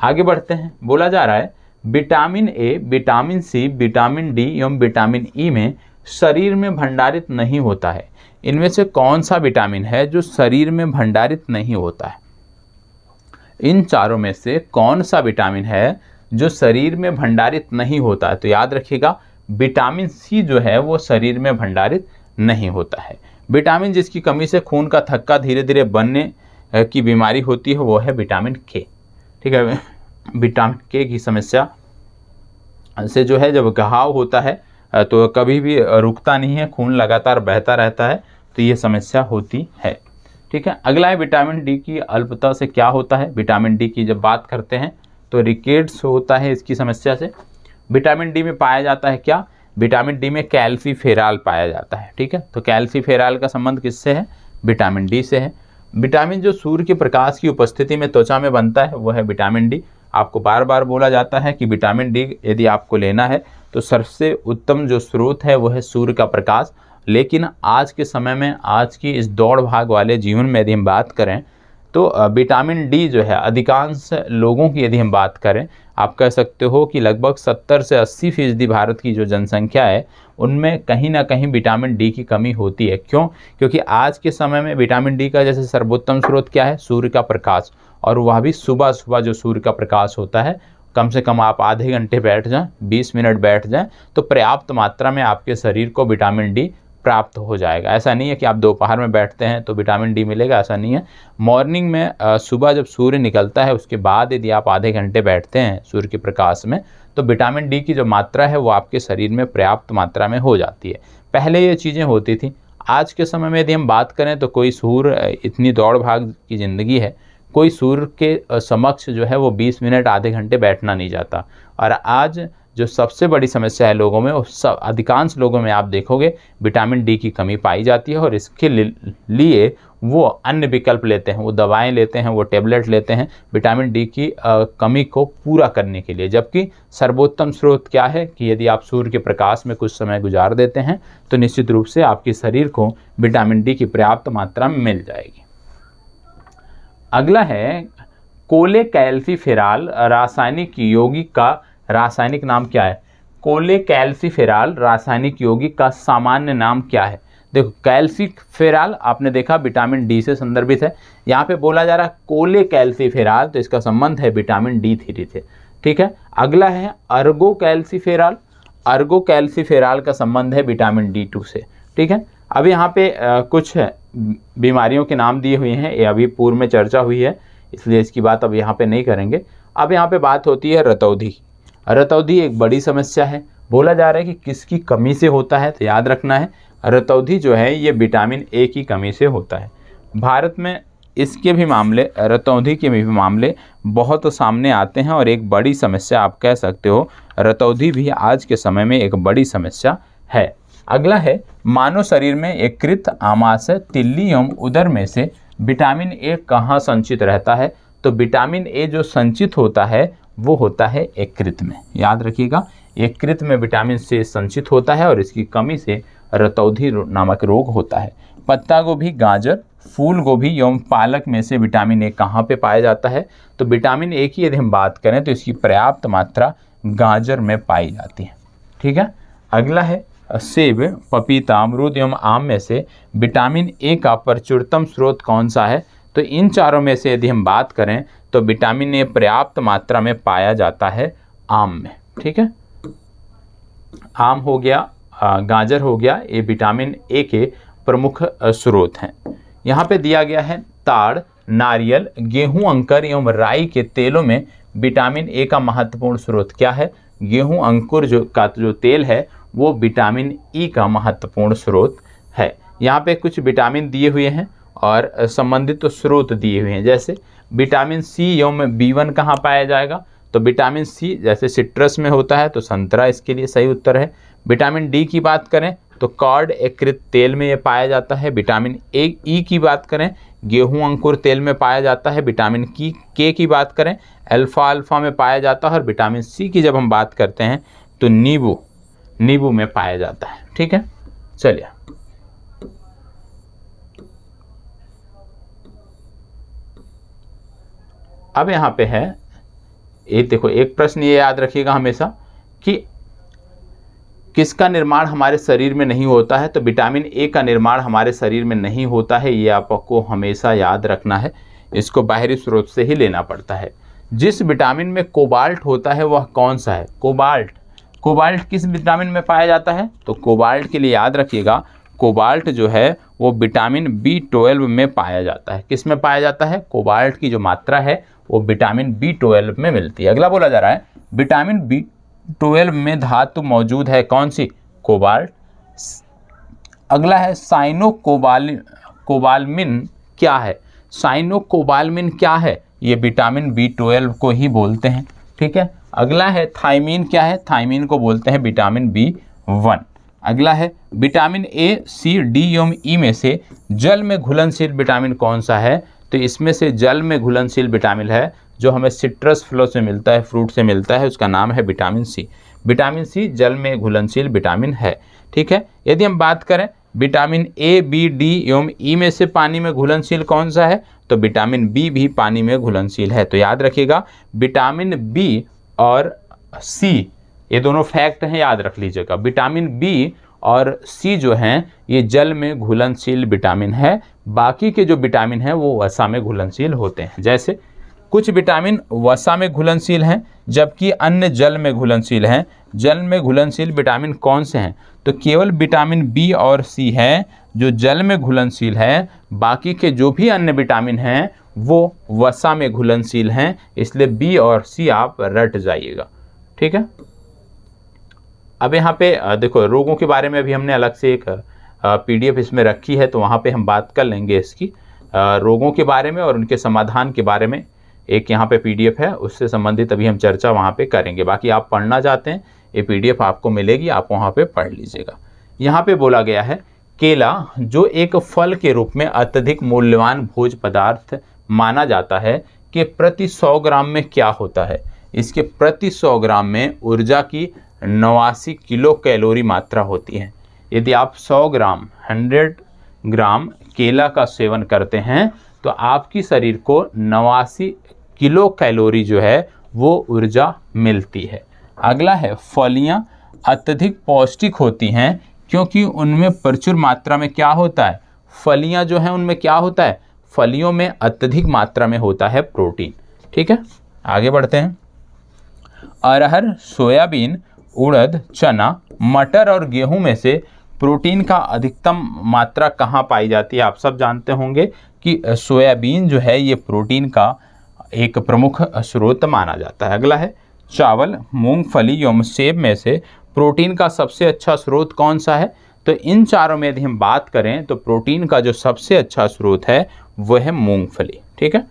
आगे बढ़ते हैं। बोला जा रहा है vitamin A, vitamin C, vitamin D एवं विटामिन ई में शरीर में भंडारित नहीं होता है। इनमें से कौन सा विटामिन है जो शरीर में भंडारित नहीं होता है। इन चारों में से कौन सा विटामिन है जो शरीर में भंडारित नहीं होता है। तो याद रखिएगा विटामिन सी जो है वो शरीर में भंडारित नहीं होता है। विटामिन जिसकी कमी से खून का थक्का धीरे धीरे बनने की बीमारी होती है वो है विटामिन के। ठीक है। विटामिन के की समस्या से जो है जब घाव होता है तो कभी भी रुकता नहीं है, खून लगातार बहता रहता है, तो ये समस्या होती है। ठीक है। अगला है विटामिन डी की अल्पता से क्या होता है। विटामिन डी की जब बात करते हैं तो रिकेट्स होता है इसकी समस्या से। विटामिन डी में पाया जाता है क्या, विटामिन डी में कैल्सीफेराल पाया जाता है। ठीक है। तो कैल्सीफेराल का संबंध किससे है, विटामिन डी से है। विटामिन जो सूर्य के प्रकाश की उपस्थिति में त्वचा में बनता है वो है विटामिन डी। आपको बार बार बोला जाता है कि विटामिन डी यदि आपको लेना है तो सबसे उत्तम जो स्रोत है वो है सूर्य का प्रकाश। लेकिन आज के समय में, आज की इस दौड़ भाग वाले जीवन में यदि हम बात करें तो विटामिन डी जो है अधिकांश लोगों की यदि हम बात करें, आप कह सकते हो कि लगभग 70 से 80% भारत की जो जनसंख्या है उनमें कहीं ना कहीं विटामिन डी की कमी होती है। क्यों? क्योंकि आज के समय में विटामिन डी का जैसे सर्वोत्तम स्रोत क्या है? सूर्य का प्रकाश, और वह भी सुबह सुबह जो सूर्य का प्रकाश होता है, कम से कम आप आधे घंटे बैठ जाएं, 20 मिनट बैठ जाएं, तो पर्याप्त मात्रा में आपके शरीर को विटामिन डी प्राप्त हो जाएगा। ऐसा नहीं है कि आप दोपहर में बैठते हैं तो विटामिन डी मिलेगा, ऐसा नहीं है। मॉर्निंग में सुबह जब सूर्य निकलता है उसके बाद यदि आप आधे घंटे बैठते हैं सूर्य के प्रकाश में, तो विटामिन डी की जो मात्रा है वो आपके शरीर में पर्याप्त मात्रा में हो जाती है। पहले ये चीज़ें होती थी। आज के समय में यदि हम बात करें तो कोई सूर्य, इतनी दौड़ भाग की ज़िंदगी है, कोई सूर्य के समक्ष जो है वो 20 मिनट आधे घंटे बैठना नहीं चाहता। और आज जो सबसे बड़ी समस्या है लोगों में, उस अधिकांश लोगों में आप देखोगे विटामिन डी की कमी पाई जाती है, और इसके लिए वो अन्य विकल्प लेते हैं, वो दवाएं लेते हैं, वो टेबलेट लेते हैं विटामिन डी की कमी को पूरा करने के लिए। जबकि सर्वोत्तम स्रोत क्या है कि यदि आप सूर्य के प्रकाश में कुछ समय गुजार देते हैं तो निश्चित रूप से आपके शरीर को विटामिन डी की पर्याप्त मात्रा में मिल जाएगी। अगला है कोलेकैल्सिफेरॉल रासायनिक यौगिक का रासायनिक नाम क्या है? कोलेकैल्सिफेरॉल रासायनिक यौगिक का सामान्य नाम क्या है? देखो, कैल्सिफेरॉल आपने देखा विटामिन डी से संदर्भित है, यहाँ पे बोला जा रहा है कोलेकैल्सिफेरॉल, तो इसका संबंध है विटामिन D3 से। ठीक है। अगला है अर्गोकैल्सिफेरॉल, अर्गोकैल्सिफेरॉल का संबंध है विटामिन D2 से। ठीक है। अब यहाँ पे कुछ बीमारियों के नाम दिए हुए हैं, ये अभी पूर्व में चर्चा हुई है, इसलिए इसकी बात अब यहाँ पे नहीं करेंगे। अब यहाँ पे बात होती है रतौंधी। रतौंधी एक बड़ी समस्या है। बोला जा रहा है कि किसकी कमी से होता है, तो याद रखना है रतौंधी जो है ये विटामिन ए की कमी से होता है। भारत में इसके भी मामले, रतौंधी के भी मामले बहुत सामने आते हैं, और एक बड़ी समस्या आप कह सकते हो, रतौंधी भी आज के समय में एक बड़ी समस्या है। अगला है मानव शरीर में यकृत, आमाशय, तिल्ली एवं उदर में से विटामिन ए कहाँ संचित रहता है? तो विटामिन ए जो संचित होता है वो होता है यकृत में। याद रखिएगा, यकृत में विटामिन से संचित होता है, और इसकी कमी से रतौंधी नामक रोग होता है। पत्ता गोभी, गाजर, फूल गोभी एवं पालक में से विटामिन ए कहाँ पे पाया जाता है? तो विटामिन ए की यदि हम बात करें तो इसकी पर्याप्त मात्रा गाजर में पाई जाती है। ठीक है। अगला है सेब, पपीता, अमरूद एवं आम में से विटामिन ए का प्रचुरतम स्रोत कौन सा है? तो इन चारों में से यदि हम बात करें तो विटामिन ए पर्याप्त मात्रा में पाया जाता है आम में। ठीक है। आम हो गया, गाजर हो गया, ये विटामिन ए के प्रमुख स्रोत हैं। यहाँ पे दिया गया है ताड़, नारियल, गेहूं, अंकुर एवं राई के तेलों में विटामिन ए का महत्वपूर्ण स्रोत क्या है? गेहूं अंकुर जो तेल है वो विटामिन ई का महत्वपूर्ण स्रोत है। यहाँ पे कुछ विटामिन दिए हुए हैं और संबंधित स्रोत दिए हुए हैं, जैसे विटामिन सी एवं B1 कहाँ पाया जाएगा? तो विटामिन सी जैसे सिट्रस में होता है, तो संतरा इसके लिए सही उत्तर है। विटामिन डी की बात करें तो कॉर्ड यकृत तेल में ये पाया जाता है। विटामिन ई की बात करें गेहूं अंकुर तेल में पाया जाता है। विटामिन के की बात करें अल्फा में पाया जाता है। और विटामिन सी की जब हम बात करते हैं तो नींबू में पाया जाता है। ठीक है। चलिए, अब यहाँ पे है एक, देखो एक प्रश्न ये याद रखिएगा हमेशा कि किसका निर्माण हमारे शरीर में नहीं होता है? तो विटामिन ए का निर्माण हमारे शरीर में नहीं होता है, ये आपको हमेशा याद रखना है। इसको बाहरी स्रोत से ही लेना पड़ता है। जिस विटामिन में कोबाल्ट होता है वह कौन सा है? कोबाल्ट किस विटामिन में पाया जाता है? तो कोबाल्ट के लिए याद रखिएगा, कोबाल्ट जो है वो विटामिन B12 में पाया जाता है। किस में पाया जाता है? कोबाल्ट की जो मात्रा है वो विटामिन B12 में मिलती है। अगला बोला जा रहा है विटामिन B12 में धातु मौजूद है, कौन सी? कोबाल्ट। अगला है साइनोकोबालमिन क्या है? साइनोकोबालमिन क्या है? ये विटामिन B12 को ही बोलते हैं। ठीक है। अगला है थायमीन क्या है? थायमीन को बोलते हैं विटामिन B1। अगला है विटामिन ए, सी, डी एवं ई में से जल में घुलनशील विटामिन कौन सा है? तो इसमें से जल में घुलनशील विटामिन है जो हमें सिट्रस फलों से मिलता है, फ्रूट से मिलता है, उसका नाम है विटामिन सी। विटामिन सी जल में घुलनशील विटामिन है। ठीक है। यदि हम बात करें विटामिन ए, बी, डी एवं ई में से पानी में घुलनशील कौन सा है? तो विटामिन बी भी पानी में घुलनशील है। तो याद रखिएगा विटामिन बी और सी ये दोनों फैक्ट हैं, याद रख लीजिएगा। विटामिन बी और सी जो हैं ये जल में घुलनशील विटामिन है, बाकी के जो विटामिन हैं वो वसा में घुलनशील होते हैं। जैसे कुछ विटामिन वसा में घुलनशील हैं जबकि अन्य जल में घुलनशील हैं। जल में घुलनशील विटामिन कौन से हैं? तो केवल विटामिन बी और सी है जो जल में घुलनशील है, बाकी के जो भी अन्य विटामिन हैं वो वसा में घुलनशील हैं। इसलिए बी और सी आप रट जाइएगा, ठीक है। अब यहाँ पे देखो रोगों के बारे में अभी हमने अलग से एक पीडीएफ इसमें रखी है, तो वहाँ पे हम बात कर लेंगे इसकी रोगों के बारे में और उनके समाधान के बारे में। एक यहाँ पे पीडीएफ है, उससे संबंधित अभी हम चर्चा वहाँ पे करेंगे। बाकी आप पढ़ना चाहते हैं ये पीडीएफ आपको मिलेगी, आप वहाँ पे पढ़ लीजिएगा। यहाँ पे बोला गया है केला जो एक फल के रूप में अत्यधिक मूल्यवान भोज्य पदार्थ माना जाता है कि प्रति 100 ग्राम में क्या होता है? इसके प्रति 100 ग्राम में ऊर्जा की 89 किलो कैलोरी मात्रा होती है। यदि आप 100 ग्राम केला का सेवन करते हैं तो आपकी शरीर को 89 किलो कैलोरी जो है वो ऊर्जा मिलती है। अगला है फलियां अत्यधिक पौष्टिक होती हैं क्योंकि उनमें प्रचुर मात्रा में क्या होता है? फलियां जो हैं उनमें क्या होता है? फलियों में अत्यधिक मात्रा में होता है प्रोटीन, ठीक है। आगे बढ़ते हैं। अरहर, सोयाबीन, उड़द, चना, मटर और गेहूं में से प्रोटीन का अधिकतम मात्रा कहाँ पाई जाती है? आप सब जानते होंगे कि सोयाबीन जो है ये प्रोटीन का एक प्रमुख स्रोत माना जाता है। अगला है चावल, मूंगफली एवं सेब में से प्रोटीन का सबसे अच्छा स्रोत कौन सा है? तो इन चारों में यदि हम बात करें तो प्रोटीन का जो सबसे अच्छा स्रोत है वह है मूंगफली, ठीक है।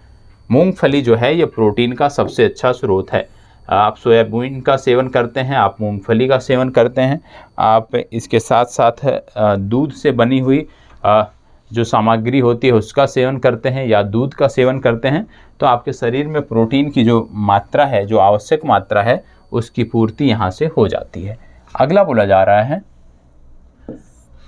मूंगफली जो है ये प्रोटीन का सबसे अच्छा स्रोत है। आप सोयाबीन का सेवन करते हैं, आप मूंगफली का सेवन करते हैं, आप इसके साथ साथ दूध से बनी हुई जो सामग्री होती है उसका सेवन करते हैं या दूध का सेवन करते हैं, तो आपके शरीर में प्रोटीन की जो मात्रा है, जो आवश्यक मात्रा है, उसकी पूर्ति यहाँ से हो जाती है। अगला बोला जा रहा है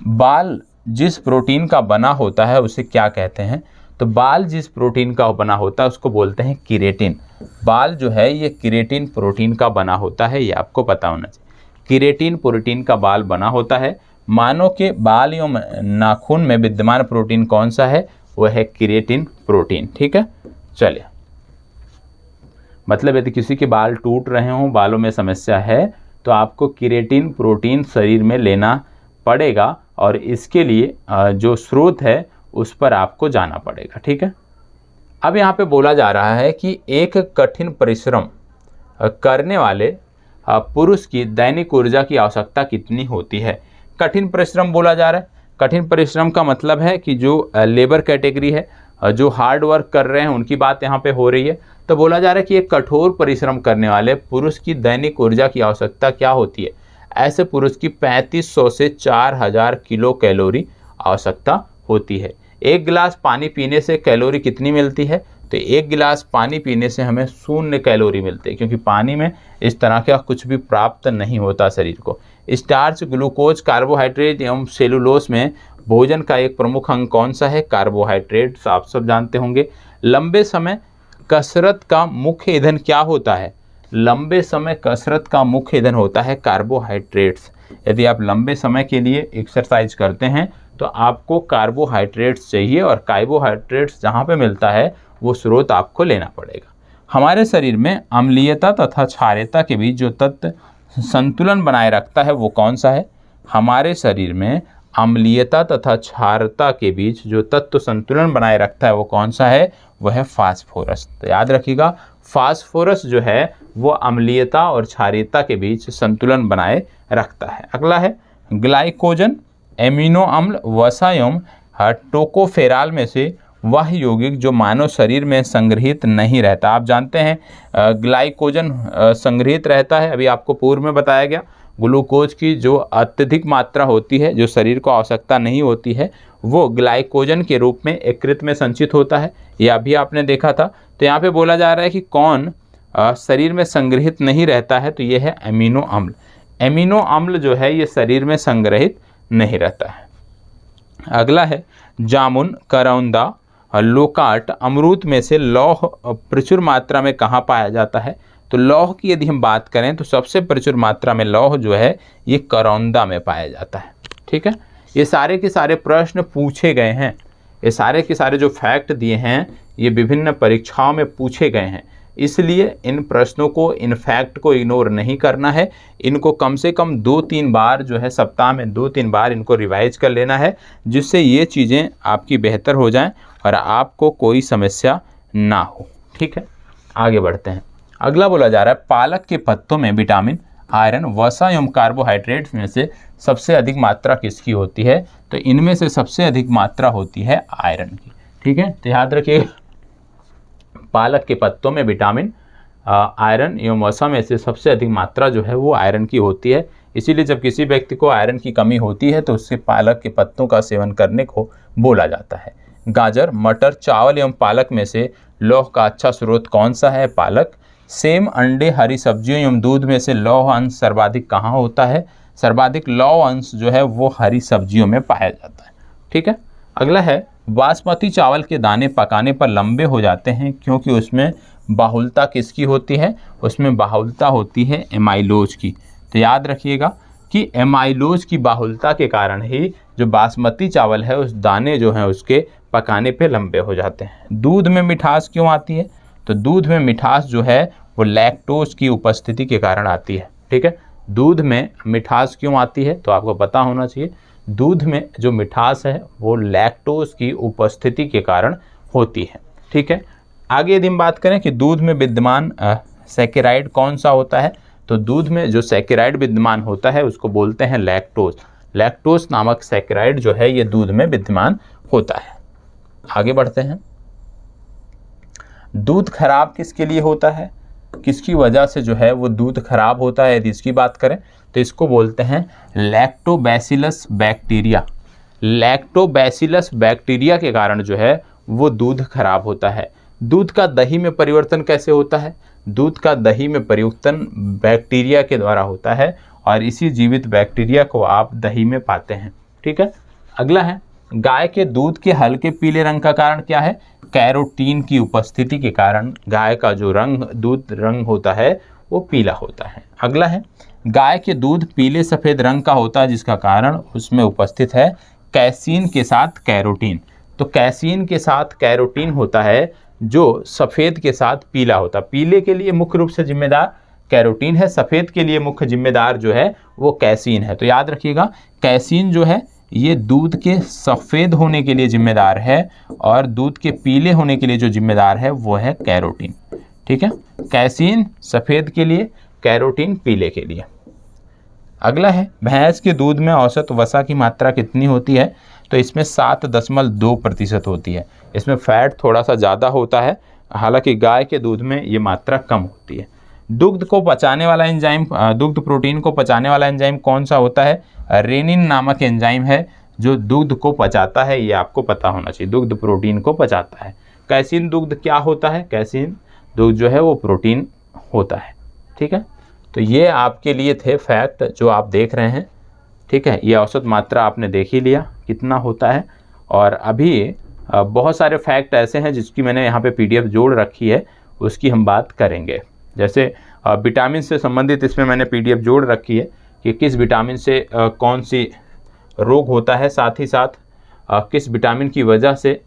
बाल जिस प्रोटीन का बना होता है उसे क्या कहते हैं? तो बाल जिस प्रोटीन का बना होता है उसको बोलते हैं केराटिन। बाल जो है ये केराटिन प्रोटीन का बना होता है, ये आपको पता होना चाहिए। केराटिन प्रोटीन का बाल बना होता है। मानव के बाल एवं नाखून में विद्यमान प्रोटीन कौन सा है? वह है केराटिन प्रोटीन, ठीक है। चलिए, मतलब यदि किसी के बाल टूट रहे हों, बालों में समस्या है, तो आपको केराटिन प्रोटीन शरीर में लेना पड़ेगा और इसके लिए जो स्रोत है उस पर आपको जाना पड़ेगा, ठीक है। अब यहाँ पे बोला जा रहा है कि एक कठिन परिश्रम करने वाले पुरुष की दैनिक ऊर्जा की आवश्यकता कितनी होती है? कठिन परिश्रम बोला जा रहा है। कठिन परिश्रम का मतलब है कि जो लेबर कैटेगरी है, जो हार्ड वर्क कर रहे हैं, उनकी बात यहाँ पे हो रही है। तो बोला जा रहा है कि एक कठोर परिश्रम करने वाले पुरुष की दैनिक ऊर्जा की आवश्यकता क्या होती है? ऐसे पुरुष की 3500 से 4000 किलो कैलोरी आवश्यकता होती है। एक गिलास पानी पीने से कैलोरी कितनी मिलती है? तो एक गिलास पानी पीने से हमें 0 कैलोरी मिलती है, क्योंकि पानी में इस तरह का कुछ भी प्राप्त नहीं होता शरीर को। स्टार्च, ग्लूकोज, कार्बोहाइड्रेट एवं सेलुलोज में भोजन का एक प्रमुख अंग कौन सा है? कार्बोहाइड्रेट। आप सब जानते होंगे। लंबे समय कसरत का मुख्य ईंधन क्या होता है? लंबे समय कसरत का मुख्य ईंधन होता है कार्बोहाइड्रेट्स। यदि आप लंबे समय के लिए एक्सरसाइज करते हैं तो आपको कार्बोहाइड्रेट्स चाहिए, और कार्बोहाइड्रेट्स जहाँ पे मिलता है वो स्रोत आपको लेना पड़ेगा। हमारे शरीर में अम्लीयता तथा क्षारीयता के बीच जो तत्व संतुलन बनाए रखता है वो कौन सा है? हमारे शरीर में अम्लीयता तथा क्षारता के बीच जो तत्व संतुलन बनाए रखता है वो कौन सा है? वह है फास्फोरस। तो याद रखिएगा, फास्फोरस जो है वो अम्लीयता और क्षारीयता के बीच संतुलन बनाए रखता है। अगला है ग्लाइकोजन, एमिनो अम्ल, वसा एवं टोकोफेराल में से वह यौगिक जो मानव शरीर में संग्रहित नहीं रहता। आप जानते हैं ग्लाइकोजन संग्रहित रहता है, अभी आपको पूर्व में बताया गया। ग्लूकोज की जो अत्यधिक मात्रा होती है, जो शरीर को आवश्यकता नहीं होती है, वो ग्लाइकोजन के रूप में यकृत में संचित होता है, यह भी आपने देखा था। तो यहाँ पे बोला जा रहा है कि कौन शरीर में संग्रहित नहीं रहता है? तो ये है एमिनो अम्ल। एमिनो अम्ल जो है ये शरीर में संग्रहित नहीं रहता है। अगला है जामुन, करौंदा, लोकाट अमरूद में से लौह प्रचुर मात्रा में कहाँ पाया जाता है? तो लौह की यदि हम बात करें तो सबसे प्रचुर मात्रा में लौह जो है ये करौंदा में पाया जाता है। ठीक है, ये सारे के सारे प्रश्न पूछे गए हैं, ये सारे के सारे जो फैक्ट दिए हैं ये विभिन्न परीक्षाओं में पूछे गए हैं, इसलिए इन प्रश्नों को, इन फैक्ट को इग्नोर नहीं करना है। इनको कम से कम 2-3 बार जो है सप्ताह में 2-3 बार इनको रिवाइज कर लेना है, जिससे ये चीज़ें आपकी बेहतर हो जाएं और आपको कोई समस्या ना हो। ठीक है, आगे बढ़ते हैं। अगला बोला जा रहा है पालक के पत्तों में विटामिन, आयरन, वसा एवं कार्बोहाइड्रेट्स में से सबसे अधिक मात्रा किसकी होती है? तो इनमें से सबसे अधिक मात्रा होती है आयरन की। ठीक है, तो याद रखिए पालक के पत्तों में विटामिन, आयरन एवं वसा में से सबसे अधिक मात्रा जो है वो आयरन की होती है। इसीलिए जब किसी व्यक्ति को आयरन की कमी होती है तो उससे पालक के पत्तों का सेवन करने को बोला जाता है। गाजर, मटर, चावल एवं पालक में से लौह का अच्छा स्रोत कौन सा है? पालक। सेम, अंडे, हरी सब्जियों एवं दूध में से लौह अंश सर्वाधिक कहाँ होता है? सर्वाधिक लौह अंश जो है वो हरी सब्जियों में पाया जाता है। ठीक है, अगला है बासमती चावल के दाने पकाने पर लंबे हो जाते हैं क्योंकि उसमें बाहुलता किसकी होती है? उसमें बाहुलता होती है एमाइलोज की। तो याद रखिएगा कि एमाइलोज की बाहुलता के कारण ही जो बासमती चावल है उस दाने जो हैं उसके पकाने पे लंबे हो जाते हैं। दूध में मिठास क्यों आती है? तो दूध में मिठास जो है वो लैक्टोज की उपस्थिति के कारण आती है। ठीक है, दूध में मिठास क्यों आती है? तो आपको पता होना चाहिए दूध में जो मिठास है वो लैक्टोज की उपस्थिति के कारण होती है। ठीक है, आगे यदि हम बात करें कि दूध में विद्यमान सैकेराइड कौन सा होता है, तो दूध में जो सैकेराइड विद्यमान होता है उसको बोलते हैं लैक्टोज। लैक्टोज नामक सैकेराइड जो है ये दूध में विद्यमान होता है। आगे बढ़ते हैं। दूध खराब किसके लिए होता है? किसकी वजह से जो है वो दूध खराब होता है? यदि इसकी बात करें तो इसको बोलते हैं लैक्टोबैसिलस बैक्टीरिया। लैक्टोबैसिलस बैक्टीरिया के कारण जो है वो दूध खराब होता है। दूध का दही में परिवर्तन कैसे होता है? दूध का दही में परिवर्तन बैक्टीरिया के द्वारा होता है और इसी जीवित बैक्टीरिया को आप दही में पाते हैं। ठीक है, अगला है गाय के दूध के हल्के पीले रंग का कारण क्या है? कैरोटीन की उपस्थिति के कारण गाय का जो दूध रंग होता है वो पीला होता है। अगला है गाय के दूध पीले सफ़ेद रंग का होता है जिसका कारण उसमें उपस्थित है कैसीन के साथ कैरोटीन। तो कैसीन के साथ कैरोटीन होता है जो सफ़ेद के साथ पीला होता है। पीले के लिए मुख्य रूप से जिम्मेदार कैरोटीन है, सफ़ेद के लिए मुख्य जिम्मेदार जो है वो कैसीन है। तो याद रखिएगा कैसीन जो है ये दूध के सफ़ेद होने के लिए जिम्मेदार है और दूध के पीले होने के लिए जो जिम्मेदार है वो है कैरोटीन। ठीक है, कैसीन सफ़ेद के लिए, कैरोटीन पीले के लिए। अगला है भैंस के दूध में औसत वसा की मात्रा कितनी होती है? तो इसमें 7.2% होती है। इसमें फैट थोड़ा सा ज़्यादा होता है, हालांकि गाय के दूध में ये मात्रा कम होती है। दुग्ध को पचाने वाला एंजाइम, दुग्ध प्रोटीन को पचाने वाला एंजाइम कौन सा होता है? रेनिन नामक एंजाइम है जो दुग्ध को पचाता है, ये आपको पता होना चाहिए। दुग्ध प्रोटीन को पचाता है। कैसीन दुग्ध क्या होता है? कैसीन दुग्ध जो है वो प्रोटीन होता है। ठीक है, तो ये आपके लिए थे फैक्ट जो आप देख रहे हैं। ठीक है, ये औसत मात्रा आपने देख ही लिया कितना होता है। और अभी बहुत सारे फैक्ट ऐसे हैं जिसकी मैंने यहाँ पे PDF जोड़ रखी है, उसकी हम बात करेंगे। जैसे विटामिन से संबंधित इसमें मैंने PDF जोड़ रखी है कि किस विटामिन से कौन सी रोग होता है, साथ ही साथ किस विटामिन की वजह से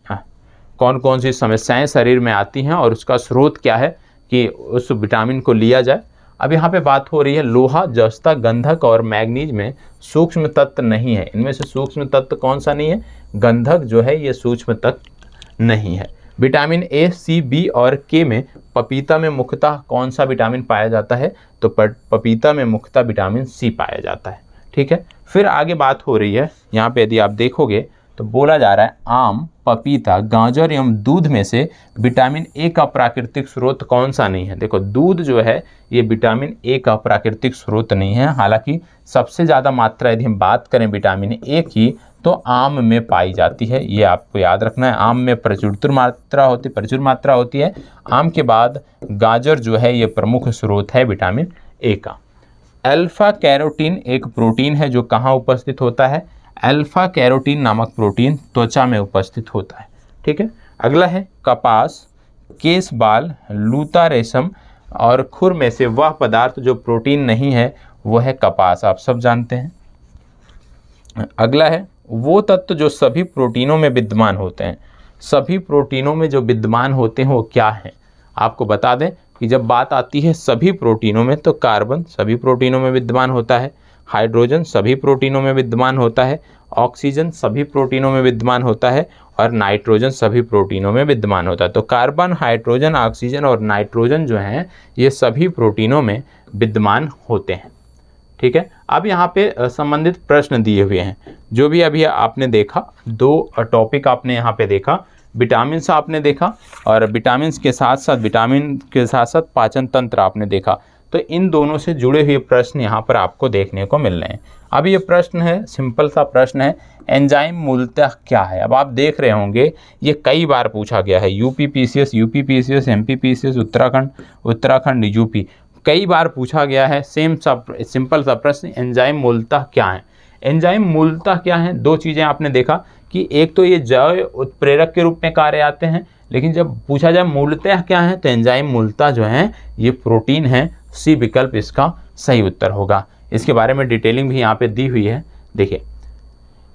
कौन कौन सी समस्याएं शरीर में आती हैं और उसका स्रोत क्या है कि उस विटामिन को लिया जाए। अब यहाँ पे बात हो रही है लोहा, जस्ता, गंधक और मैग्नीज में सूक्ष्म तत्व नहीं है। इनमें से सूक्ष्म तत्व कौन सा नहीं है? गंधक जो है ये सूक्ष्म तत्व नहीं है। विटामिन A, C, B और K में पपीता में मुख्यतः कौन सा विटामिन पाया जाता है? तो पपीता में मुख्यतः विटामिन C पाया जाता है। ठीक है, फिर आगे बात हो रही है यहाँ पे यदि आप देखोगे तो बोला जा रहा है आम, पपीता, गाजर एवं दूध में से विटामिन A का प्राकृतिक स्रोत कौन सा नहीं है? देखो दूध जो है ये विटामिन A का प्राकृतिक स्रोत नहीं है, हालांकि सबसे ज़्यादा मात्रा यदि हम बात करें विटामिन A की तो आम में पाई जाती है। ये आपको याद रखना है, आम में प्रचुर मात्रा होती है। आम के बाद गाजर जो है ये प्रमुख स्रोत है विटामिन A का। अल्फा कैरोटीन एक प्रोटीन है जो कहाँ उपस्थित होता है? अल्फा कैरोटीन नामक प्रोटीन त्वचा में उपस्थित होता है। ठीक है, अगला है कपास, केस, बाल, लूता, रेशम और खुर में से वह पदार्थ जो प्रोटीन नहीं है वो है कपास, आप सब जानते हैं। अगला है वो तत्व जो सभी प्रोटीनों में विद्यमान होते हैं। सभी प्रोटीनों में जो विद्यमान होते हैं वो क्या हैं? आपको बता दें कि जब बात आती है सभी प्रोटीनों में तो कार्बन सभी प्रोटीनों में विद्यमान होता है, हाइड्रोजन सभी प्रोटीनों में विद्यमान होता है, ऑक्सीजन सभी प्रोटीनों में विद्यमान होता है और नाइट्रोजन सभी प्रोटीनों में विद्यमान होता है। तो कार्बन, हाइड्रोजन, ऑक्सीजन और नाइट्रोजन जो हैं ये सभी प्रोटीनों में विद्यमान होते हैं। ठीक है, अब यहाँ पे संबंधित प्रश्न दिए हुए हैं। जो भी अभी आपने देखा, दो टॉपिक आपने यहाँ पे देखा, विटामिन आपने देखा और विटामिन के साथ साथ पाचन तंत्र आपने देखा। तो इन दोनों से जुड़े हुए प्रश्न यहाँ पर आपको देखने को मिल रहे हैं। अब ये प्रश्न है, सिंपल सा प्रश्न है, एंजाइम मूलतः क्या है? अब आप देख रहे होंगे ये कई बार पूछा गया है, यूपीपीसीएस, एमपीपीसीएस, उत्तराखंड यूपी, कई बार पूछा गया है सिंपल सा प्रश्न, एंजाइम मूलतः क्या है? एंजाइम मूलतः क्या है? दो चीज़ें आपने देखा कि एक तो ये जैव उत्प्रेरक के रूप में कार्य आते हैं, लेकिन जब पूछा जाए मूलतः क्या है तो एंजाइम मूलतः जो है ये प्रोटीन है। सी विकल्प इसका सही उत्तर होगा। इसके बारे में डिटेलिंग भी यहाँ पे दी हुई है, देखिए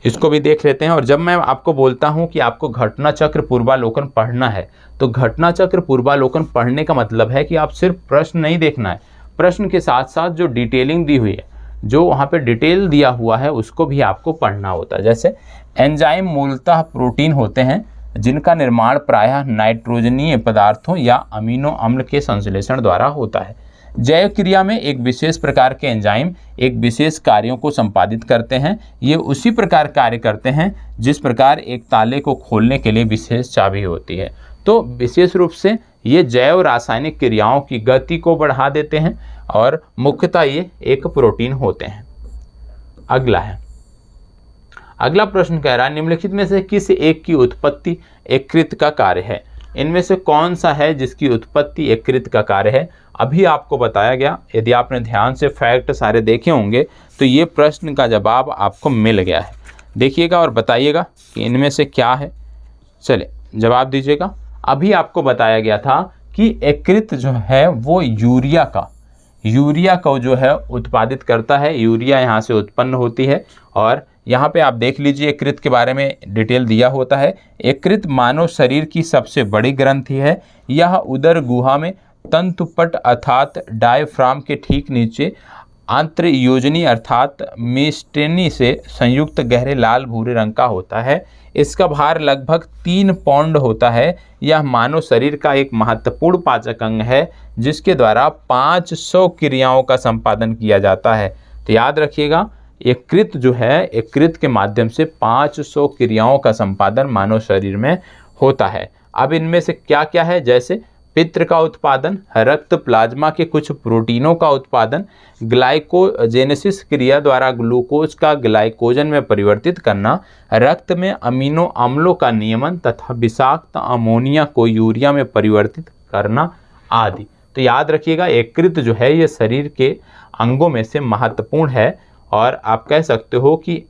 इसको भी देख लेते हैं। और जब मैं आपको बोलता हूँ कि आपको घटना चक्र पूर्वालोकन पढ़ना है तो घटना चक्र पूर्वालोकन पढ़ने का मतलब है कि आप सिर्फ प्रश्न नहीं देखना है, प्रश्न के साथ साथ जो डिटेलिंग दी हुई है, जो वहाँ पे डिटेल दिया हुआ है उसको भी आपको पढ़ना होता है। जैसे एंजाइम मूलतः प्रोटीन होते हैं जिनका निर्माण प्रायः नाइट्रोजनीय पदार्थों या अमीनो अम्ल के संश्लेषण द्वारा होता है। जैव क्रिया में एक विशेष प्रकार के एंजाइम एक विशेष कार्यों को संपादित करते हैं। ये उसी प्रकार कार्य करते हैं जिस प्रकार एक ताले को खोलने के लिए विशेष चाबी होती है। तो विशेष रूप से ये जैव रासायनिक क्रियाओं की गति को बढ़ा देते हैं और मुख्यतः ये एक प्रोटीन होते हैं। अगला प्रश्न कह रहा है निम्नलिखित में से किस एक की उत्पत्ति यकृत का कार्य है? इनमें से कौन सा है जिसकी उत्पत्ति यकृत का कार्य है? अभी आपको बताया गया, यदि आपने ध्यान से फैक्ट सारे देखे होंगे तो ये प्रश्न का जवाब आपको मिल गया है। देखिएगा और बताइएगा कि इनमें से क्या है। चलिए जवाब दीजिएगा। अभी आपको बताया गया था कि यकृत जो है वो यूरिया को जो है उत्पादित करता है। यूरिया यहाँ से उत्पन्न होती है और यहाँ पे आप देख लीजिए यकृत के बारे में डिटेल दिया होता है। यकृत मानव शरीर की सबसे बड़ी ग्रंथि है। यह उदर गुहा में तंतुपट अर्थात डायफ्राम के ठीक नीचे आंत्रयोजनी अर्थात मेस्टेनी से संयुक्त गहरे लाल भूरे रंग का होता है। इसका भार लगभग 3 पाउंड होता है। यह मानव शरीर का एक महत्वपूर्ण पाचक अंग है जिसके द्वारा 500 क्रियाओं का संपादन किया जाता है। तो याद रखिएगा यकृत जो है, यकृत के माध्यम से 500 क्रियाओं का संपादन मानव शरीर में होता है। अब इनमें से क्या क्या है? जैसे पित्र का उत्पादन, रक्त प्लाज्मा के कुछ प्रोटीनों का उत्पादन, ग्लाइकोजेनेसिस क्रिया द्वारा ग्लूकोज का ग्लाइकोजन में परिवर्तित करना, रक्त में अमीनो अम्लों का नियमन तथा विषाक्त अमोनिया को यूरिया में परिवर्तित करना आदि। तो याद रखिएगा यकृत जो है ये शरीर के अंगों में से महत्वपूर्ण है और आप कह सकते हो कि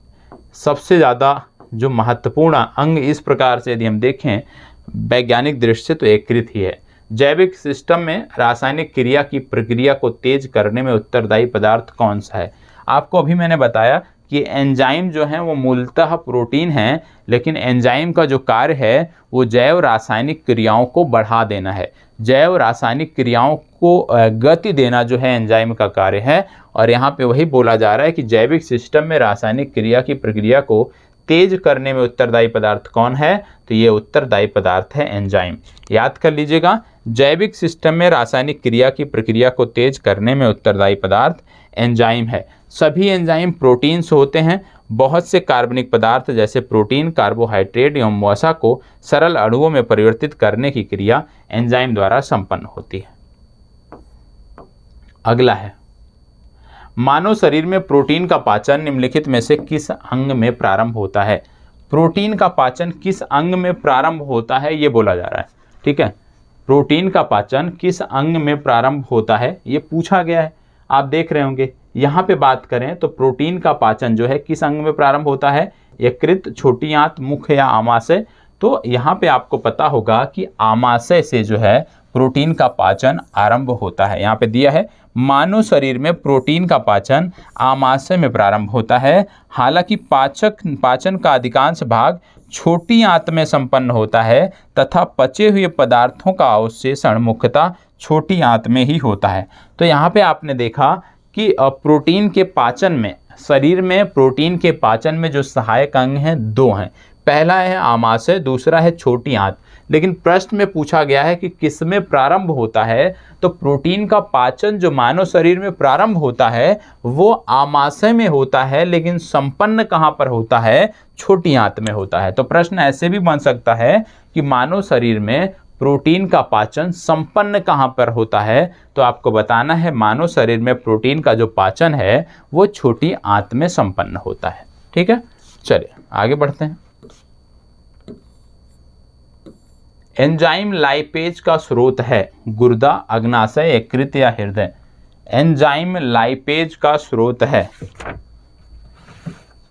सबसे ज़्यादा जो महत्वपूर्ण अंग इस प्रकार से यदि हम देखें वैज्ञानिक दृष्टि से तो यकृत ही है। जैविक सिस्टम में रासायनिक क्रिया की प्रक्रिया को तेज करने में उत्तरदायी पदार्थ कौन सा है? आपको अभी मैंने बताया कि एंजाइम जो हैं वो मूलतः प्रोटीन हैं, लेकिन एंजाइम का जो कार्य है वो जैव रासायनिक क्रियाओं को बढ़ा देना है। जैव रासायनिक क्रियाओं को गति देना जो है एंजाइम का कार्य है। और यहाँ पे वही बोला जा रहा है कि जैविक सिस्टम में रासायनिक क्रिया की प्रक्रिया को तेज करने में उत्तरदायी पदार्थ कौन है? तो ये उत्तरदायी पदार्थ है एंजाइम। याद कर लीजिएगा, जैविक सिस्टम में रासायनिक क्रिया की प्रक्रिया को तेज करने में उत्तरदायी पदार्थ एंजाइम है। सभी एंजाइम प्रोटीन्स होते हैं। बहुत से कार्बनिक पदार्थ जैसे प्रोटीन, कार्बोहाइड्रेट एवं वसा को सरल अणुओं में परिवर्तित करने की क्रिया एंजाइम द्वारा संपन्न होती है। अगला है मानव शरीर में प्रोटीन का पाचन निम्नलिखित में से किस अंग में प्रारंभ होता है? प्रोटीन का पाचन किस अंग में प्रारंभ होता है ये बोला जा रहा है। ठीक है, प्रोटीन का पाचन किस अंग में प्रारंभ होता है ये पूछा गया है। आप देख रहे होंगे यहाँ पे बात करें तो प्रोटीन का पाचन जो है किस अंग में प्रारंभ होता है? यकृत, छोटी आंत, मुख या आमाशय, तो यहाँ पे आपको पता होगा कि आमाशय से जो है प्रोटीन का पाचन आरंभ होता है। यहाँ पे दिया है मानव शरीर में प्रोटीन का पाचन आमाशय में प्रारंभ होता है। हालांकि पाचन का अधिकांश भाग छोटी आंत में संपन्न होता है तथा पचे हुए पदार्थों का अवशेषण मुख्यतः छोटी आंत में ही होता है। तो यहाँ पे आपने देखा कि प्रोटीन के पाचन में, शरीर में प्रोटीन के पाचन में जो सहायक अंग हैं दो हैं। पहला है आमाशय, दूसरा है छोटी आंत। लेकिन प्रश्न में पूछा गया है कि किसमें प्रारंभ होता है, तो प्रोटीन का पाचन जो मानव शरीर में प्रारंभ होता है वो आमाशय में होता है, लेकिन संपन्न कहाँ पर होता है, छोटी आंत में होता है। तो प्रश्न ऐसे भी बन सकता है कि मानव शरीर में प्रोटीन का पाचन संपन्न कहाँ पर होता है, तो आपको बताना है मानव शरीर में प्रोटीन का जो पाचन है वो छोटी आंत में संपन्न होता है। ठीक है, चलिए आगे बढ़ते हैं। एंजाइम लाइपेज का स्रोत है गुर्दा, अग्नाशय, यकृत या हृदय। एंजाइम लाइपेज का स्रोत है,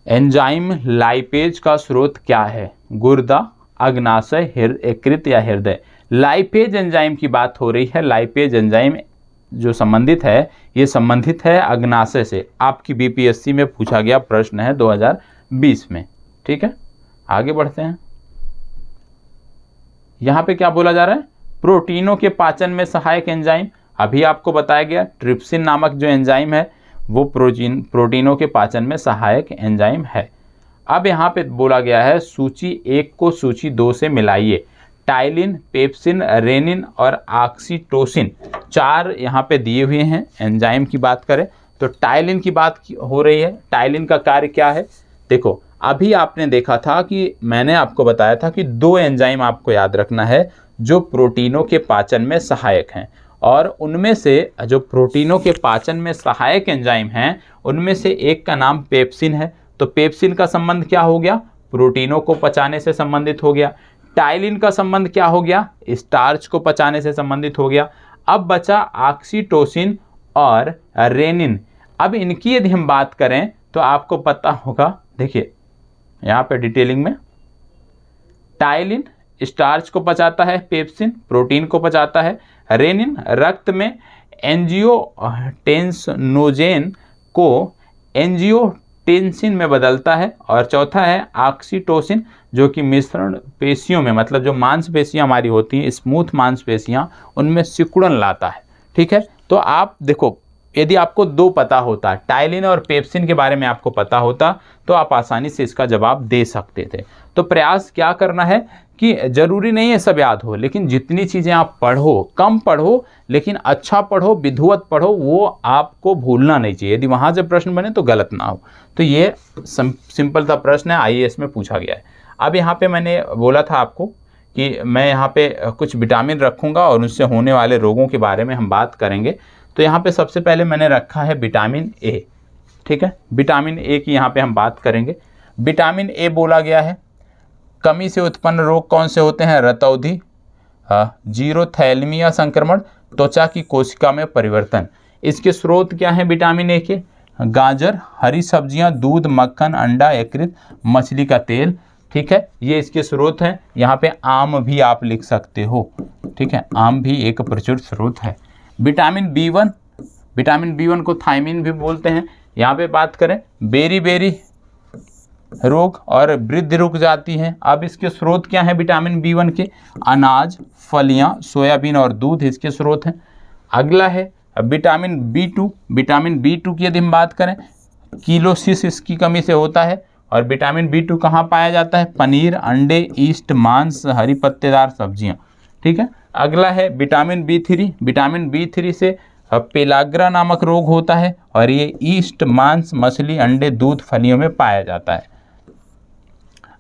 एंजाइम लाइपेज का स्रोत क्या है, गुर्दा, अग्नाशय, यकृत या हृदय। लाइपेज एंजाइम की बात हो रही है। लाइपेज एंजाइम जो संबंधित है ये संबंधित है अग्नाशय से। आपकी बीपीएससी में पूछा गया प्रश्न है 2020 में। ठीक है, आगे बढ़ते हैं। यहाँ पे क्या बोला जा रहा है, प्रोटीनों के पाचन में सहायक एंजाइम। अभी आपको बताया गया ट्रिप्सिन नामक जो एंजाइम है वो प्रोटीनों के पाचन में सहायक एंजाइम है। अब यहाँ पे बोला गया है सूची 1 को सूची 2 से मिलाइए। टाइलिन, पेप्सिन, रेनिन और ऑक्सीटोसिन 4 यहाँ पे दिए हुए हैं। एंजाइम की बात करें तो टाइलिन की बात हो रही है। टाइलिन का कार्य क्या है, देखो अभी आपने देखा था कि मैंने आपको बताया था कि 2 एंजाइम आपको याद रखना है जो प्रोटीनों के पाचन में सहायक हैं, और उनमें से जो प्रोटीनों के पाचन में सहायक एंजाइम हैं उनमें से एक का नाम पेप्सिन है। तो पेप्सिन का संबंध क्या हो गया, प्रोटीनों को पचाने से संबंधित हो गया। टाइलिन का संबंध क्या हो गया, स्टार्च को पचाने से संबंधित हो गया। अब बचा ऑक्सीटोसिन और रेनिन। अब इनकी यदि हम बात करें तो आपको पता होगा, देखिए यहाँ पे डिटेलिंग में, टाइलिन स्टार्च को पचाता है, पेप्सिन प्रोटीन को पचाता है, रेनिन रक्त में एंजियोटेंसिनोजेन को एंजियोटेंसिन में बदलता है, और चौथा है ऑक्सीटोसिन जो कि मिश्रण पेशियों में, मतलब जो मांसपेशियां हमारी होती हैं स्मूथ मांसपेशियां, उनमें सिकुड़न लाता है। ठीक है, तो आप देखो यदि आपको 2 पता होता, टाइलिन और पेप्सिन के बारे में आपको पता होता तो आप आसानी से इसका जवाब दे सकते थे। तो प्रयास क्या करना है कि जरूरी नहीं है सब याद हो, लेकिन जितनी चीज़ें आप पढ़ो, कम पढ़ो लेकिन अच्छा पढ़ो, विधिवत पढ़ो, वो आपको भूलना नहीं चाहिए। यदि वहाँ से प्रश्न बने तो गलत ना हो। तो ये सिंपल सा प्रश्न है, आईएएस में पूछा गया है। अब यहाँ पे मैंने बोला था आपको कि मैं यहाँ पे कुछ विटामिन रखूँगा और उससे होने वाले रोगों के बारे में हम बात करेंगे। तो यहाँ पे सबसे पहले मैंने रखा है विटामिन ए। ठीक है, विटामिन ए की यहाँ पे हम बात करेंगे। विटामिन ए बोला गया है कमी से उत्पन्न रोग कौन से होते हैं, रतौंधी, जीरोथैलेमिया संक्रमण, त्वचा की कोशिका में परिवर्तन। इसके स्रोत क्या हैं विटामिन ए के, गाजर, हरी सब्जियां, दूध, मक्खन, अंडा, यकृत, मछली का तेल। ठीक है, ये इसके स्रोत हैं। यहाँ पे आम भी आप लिख सकते हो। ठीक है, आम भी एक प्रचुर स्रोत है। विटामिन बी1, विटामिन बी1 को थायमिन भी बोलते हैं। यहाँ पे बात करें बेरी रोग और वृद्धि रुक जाती है। अब इसके स्रोत क्या हैं विटामिन बी1 के, अनाज, फलियां, सोयाबीन और दूध इसके स्रोत हैं। अगला है विटामिन बी2। विटामिन बी2 की यदि हम बात करें, किलोसिस इसकी कमी से होता है। और विटामिन बी2 कहाँ पाया जाता है, पनीर, अंडे, ईस्ट, मांस, हरी पत्तेदार सब्जियां। ठीक है, अगला है विटामिन बी3। विटामिन बी3 से पेलाग्रा नामक रोग होता है और ये ईस्ट, मांस, मछली, अंडे, दूध, फलियों में पाया जाता है।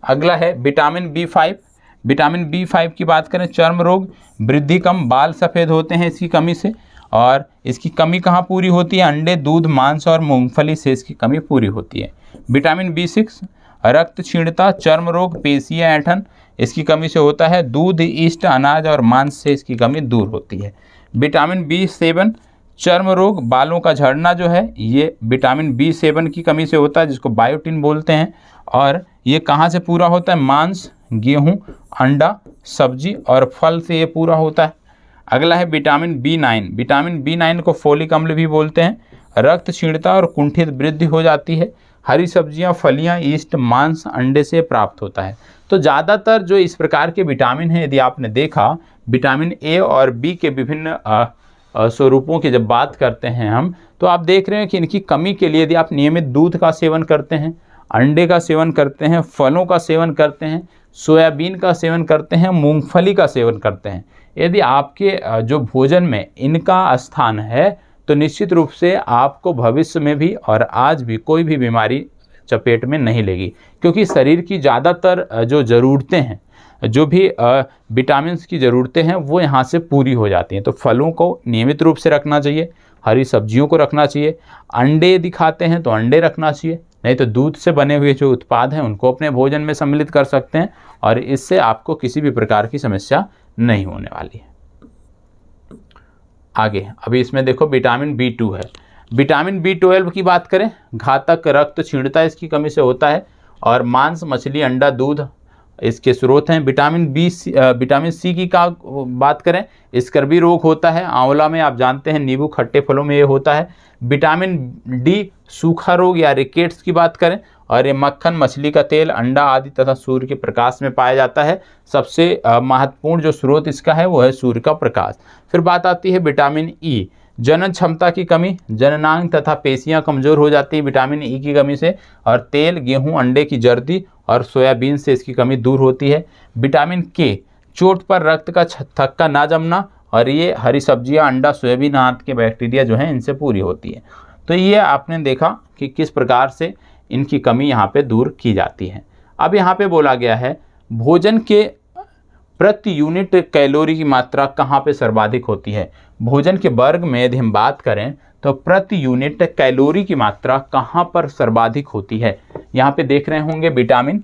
अगला है विटामिन बी5। विटामिन बी5 की बात करें, चर्म रोग, वृद्धि कम, बाल सफ़ेद होते हैं इसकी कमी से। और इसकी कमी कहाँ पूरी होती है, अंडे, दूध, मांस और मूंगफली से इसकी कमी पूरी होती है। विटामिन बी6 रक्त क्षीणता, चर्म रोग, पेशियाँ, ऐंठन इसकी कमी से होता है। दूध, ईस्ट, अनाज और मांस से इसकी कमी दूर होती है। विटामिन बी7 चर्म रोग, बालों का झड़ना जो है ये विटामिन बी7 की कमी से होता है, जिसको बायोटिन बोलते हैं। और ये कहाँ से पूरा होता है, मांस, गेहूं, अंडा, सब्जी और फल से ये पूरा होता है। अगला है विटामिन B9। विटामिन B9 को फोलिक अम्ल भी बोलते हैं। रक्त क्षीणता और कुंठित वृद्धि हो जाती है। हरी सब्जियां, फलियां, यीस्ट, मांस, अंडे से प्राप्त होता है। तो ज़्यादातर जो इस प्रकार के विटामिन हैं, यदि आपने देखा, विटामिन ए और बी के विभिन्न स्वरूपों की जब बात करते हैं हम, तो आप देख रहे हैं कि इनकी कमी के लिए यदि आप नियमित दूध का सेवन करते हैं, अंडे का सेवन करते हैं, फलों का सेवन करते हैं, सोयाबीन का सेवन करते हैं, मूंगफली का सेवन करते हैं, यदि आपके जो भोजन में इनका स्थान है, तो निश्चित रूप से आपको भविष्य में भी और आज भी कोई भी बीमारी चपेट में नहीं लेगी, क्योंकि शरीर की ज़्यादातर जो ज़रूरतें हैं, जो भी विटामिन्स की ज़रूरतें हैं, वो यहाँ से पूरी हो जाती हैं। तो फलों को नियमित रूप से रखना चाहिए, हरी सब्जियों को रखना चाहिए, अंडे दिखाते हैं तो अंडे रखना चाहिए, नहीं तो दूध से बने हुए जो उत्पाद हैं उनको अपने भोजन में सम्मिलित कर सकते हैं, और इससे आपको किसी भी प्रकार की समस्या नहीं होने वाली है। आगे अभी इसमें देखो विटामिन B2 है। विटामिन B12 की बात करें, घातक रक्त क्षीणता इसकी कमी से होता है, और मांस, मछली, अंडा, दूध इसके स्रोत हैं। विटामिन C की का बात करें, स्कर्वी रोग होता है। आंवला में आप जानते हैं, नींबू, खट्टे फलों में ये होता है। विटामिन D सूखा रोग या रिकेट्स की बात करें, और ये मक्खन, मछली का तेल, अंडा आदि तथा सूर्य के प्रकाश में पाया जाता है। सबसे महत्वपूर्ण जो स्रोत इसका है वो है सूर्य का प्रकाश। फिर बात आती है विटामिन E। जनन क्षमता की कमी, जननांग तथा पेशियां कमज़ोर हो जाती है विटामिन E की कमी से, और तेल, गेहूं, अंडे की जर्दी और सोयाबीन से इसकी कमी दूर होती है। विटामिन K, चोट पर रक्त का थक्का ना जमना, और ये हरी सब्जियां, अंडा, सोयाबीन आदि के बैक्टीरिया जो हैं इनसे पूरी होती है। तो ये आपने देखा कि किस प्रकार से इनकी कमी यहाँ पे दूर की जाती है। अब यहाँ पे बोला गया है भोजन के प्रति यूनिट कैलोरी की मात्रा कहाँ पे सर्वाधिक होती है। भोजन के वर्ग में यदि हम बात करें तो प्रति यूनिट कैलोरी की मात्रा कहाँ पर सर्वाधिक होती है। यहाँ पे देख रहे होंगे विटामिन,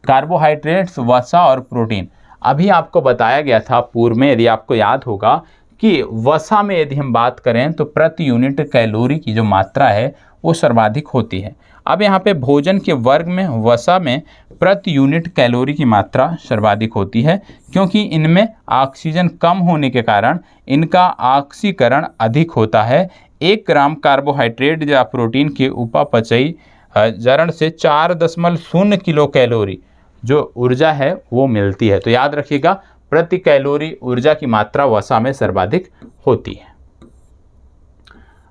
कार्बोहाइड्रेट्स, वसा और प्रोटीन। अभी आपको बताया गया था पूर्व में, यदि आपको याद होगा, कि वसा में यदि हम बात करें तो प्रति यूनिट कैलोरी की जो मात्रा है वो सर्वाधिक होती है। अब यहाँ पे भोजन के वर्ग में वसा में प्रति यूनिट कैलोरी की मात्रा सर्वाधिक होती है, क्योंकि इनमें ऑक्सीजन कम होने के कारण इनका ऑक्सीकरण अधिक होता है। 1 ग्राम कार्बोहाइड्रेट या प्रोटीन के उपापचयी जरण से 4.0 किलो कैलोरी जो ऊर्जा है वो मिलती है। तो याद रखिएगा, प्रति कैलोरी ऊर्जा की मात्रा वसा में सर्वाधिक होती है।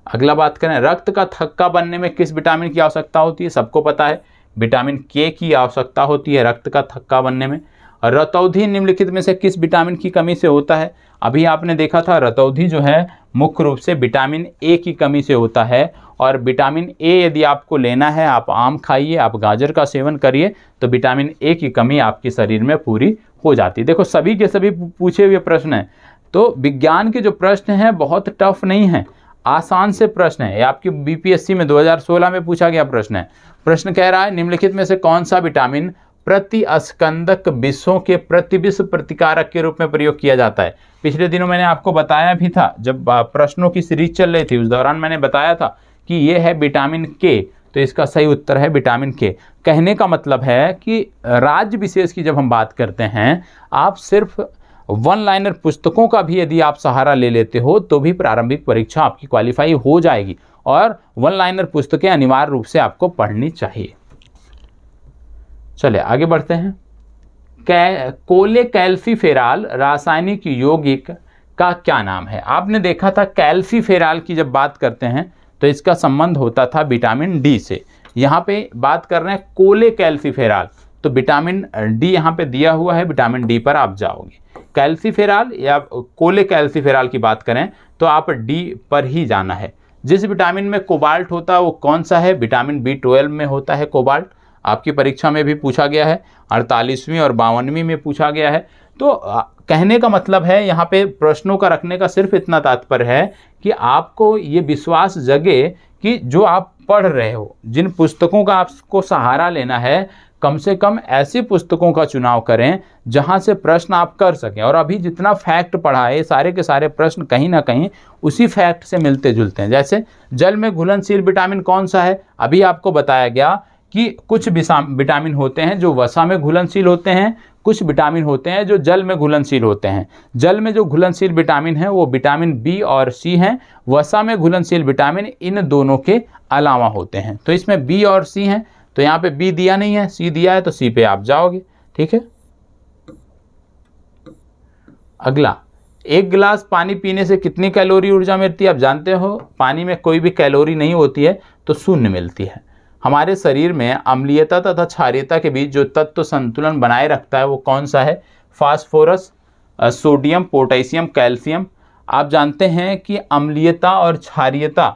अगला बात करें, रक्त का थक्का बनने में किस विटामिन की आवश्यकता होती है। सबको पता है विटामिन K की आवश्यकता होती है रक्त का थक्का बनने में। और रतौंधी निम्नलिखित में से किस विटामिन की कमी से होता है। अभी आपने देखा था रतौंधी जो है मुख्य रूप से विटामिन A की कमी से होता है। और विटामिन A यदि आपको लेना है, आप आम खाइए, आप गाजर का सेवन करिए, तो विटामिन A की कमी आपके शरीर में पूरी हो जाती है। देखो सभी के सभी पूछे हुए प्रश्न हैं, तो विज्ञान के जो प्रश्न हैं बहुत टफ नहीं हैं, आसान से प्रश्न है। ये आपकी BPSC में 2016 में पूछा गया प्रश्न है। प्रश्न कह रहा है निम्नलिखित में से कौन सा विटामिन प्रतिस्कंदक विषों के प्रतिविष प्रतिकारक के रूप में प्रयोग किया जाता है। पिछले दिनों मैंने आपको बताया भी था, जब प्रश्नों की सीरीज चल रही थी उस दौरान मैंने बताया था कि ये है विटामिन K। तो इसका सही उत्तर है विटामिन K। कहने का मतलब है कि राज्य विशेष की जब हम बात करते हैं, आप सिर्फ 1 लाइनर पुस्तकों का भी यदि आप सहारा ले लेते हो तो भी प्रारंभिक परीक्षा आपकी क्वालिफाई हो जाएगी, और 1 लाइनर पुस्तकें अनिवार्य रूप से आपको पढ़नी चाहिए। चलिए आगे बढ़ते हैं। कोलेकैल्सिफेरॉल रासायनिक यौगिक का क्या नाम है। आपने देखा था कैल्सिफेरॉल की जब बात करते हैं तो इसका संबंध होता था विटामिन D से। यहाँ पे बात कर रहे हैं कोलेकैल्सिफेरॉल, तो विटामिन D यहाँ पे दिया हुआ है, विटामिन D पर आप जाओगे। कैल्सिफेरॉल या कोलेकैल्सिफेरॉल की बात करें तो आप D पर ही जाना है। जिस विटामिन में कोबाल्ट होता है वो कौन सा है। विटामिन B12 में होता है कोबाल्ट, आपकी परीक्षा में भी पूछा गया है, 48वीं और 52वीं में पूछा गया है। तो कहने का मतलब है यहाँ पे प्रश्नों का रखने का सिर्फ इतना तात्पर्य है कि आपको ये विश्वास जगे कि जो आप पढ़ रहे हो, जिन पुस्तकों का आपको सहारा लेना है, कम से कम ऐसी पुस्तकों का चुनाव करें जहां से प्रश्न आप कर सकें। और अभी जितना फैक्ट पढ़ा है, सारे के सारे प्रश्न कहीं ना कहीं उसी फैक्ट से मिलते जुलते हैं। जैसे जल में घुलनशील विटामिन कौन सा है, अभी आपको बताया गया कि कुछ विटामिन होते हैं जो वसा में घुलनशील होते हैं, कुछ विटामिन होते हैं जो जल में घुलनशील होते हैं। जल में जो घुलनशील विटामिन है वो विटामिन बी और सी हैं। वसा में घुलनशील विटामिन इन दोनों के अलावा होते हैं। तो इसमें बी और सी हैं, तो यहाँ पे बी दिया नहीं है, सी दिया है, तो सी पे आप जाओगे। ठीक है, अगला, 1 गिलास पानी पीने से कितनी कैलोरी ऊर्जा मिलती है? आप जानते हो पानी में कोई भी कैलोरी नहीं होती है, तो शून्य मिलती है। हमारे शरीर में अम्लीयता तथा क्षारीयता के बीच जो तत्व संतुलन बनाए रखता है वो कौन सा है? Phosphorus, sodium, potassium, calcium. आप जानते हैं कि अम्लीयता और क्षारीयता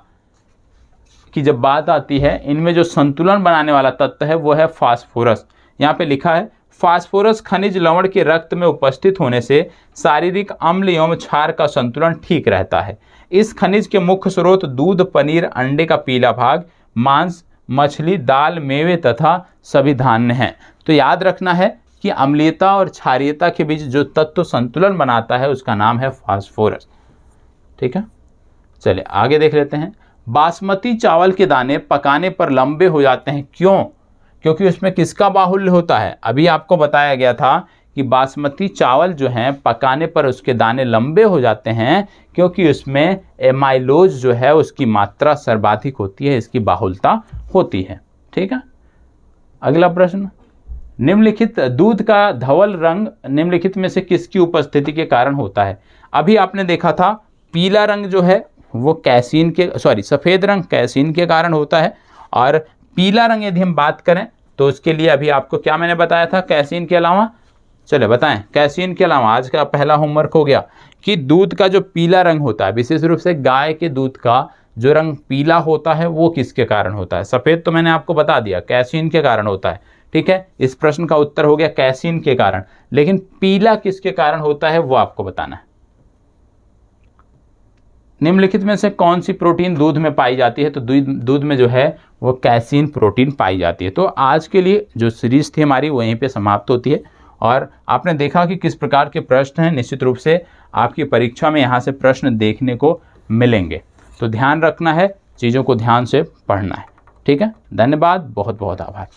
की जब बात आती है, इनमें जो संतुलन बनाने वाला तत्व है वो है फास्फोरस। यहाँ पे लिखा है फास्फोरस खनिज लवण के रक्त में उपस्थित होने से शारीरिक अम्ल एवं क्षार का संतुलन ठीक रहता है। इस खनिज के मुख्य स्रोत दूध, पनीर, अंडे का पीला भाग, मांस, मछली, दाल, मेवे तथा सभी धान्य हैं। तो याद रखना है कि अम्लीयता और क्षारीयता के बीच जो तत्व संतुलन बनाता है उसका नाम है फास्फोरस। ठीक है, चलिए आगे देख लेते हैं। बासमती चावल के दाने पकाने पर लंबे हो जाते हैं, क्यों? क्योंकि उसमें किसका बाहुल्य होता है? अभी आपको बताया गया था कि बासमती चावल जो हैं पकाने पर उसके दाने लंबे हो जाते हैं क्योंकि उसमें एमाइलोज जो है उसकी मात्रा सर्वाधिक होती है, इसकी बाहुलता होती है। ठीक है, अगला प्रश्न, निम्नलिखित दूध का धवल रंग निम्नलिखित में से किसकी उपस्थिति के कारण होता है? अभी आपने देखा था पीला रंग जो है वो कैसीन के सफ़ेद रंग कैसीन के कारण होता है, और पीला रंग यदि हम बात करें तो उसके लिए अभी आपको क्या मैंने बताया था कैसीन के अलावा? चले बताएं, कैसीन के अलावा आज का पहला होमवर्क हो गया कि दूध का जो पीला रंग होता है, विशेष रूप से गाय के दूध का जो रंग पीला होता है वो किसके कारण होता है? सफ़ेद तो मैंने आपको बता दिया कैसीन के कारण होता है। ठीक है, इस प्रश्न का उत्तर हो गया कैसीन के कारण, लेकिन पीला किसके कारण होता है वो आपको बताना है। निम्नलिखित में से कौन सी प्रोटीन दूध में पाई जाती है? तो दूध में जो है वो कैसीन प्रोटीन पाई जाती है। तो आज के लिए जो सीरीज थी हमारी वहीं पे समाप्त होती है, और आपने देखा कि किस प्रकार के प्रश्न हैं। निश्चित रूप से आपकी परीक्षा में यहाँ से प्रश्न देखने को मिलेंगे, तो ध्यान रखना है, चीज़ों को ध्यान से पढ़ना है। ठीक है, धन्यवाद, बहुत बहुत आभार।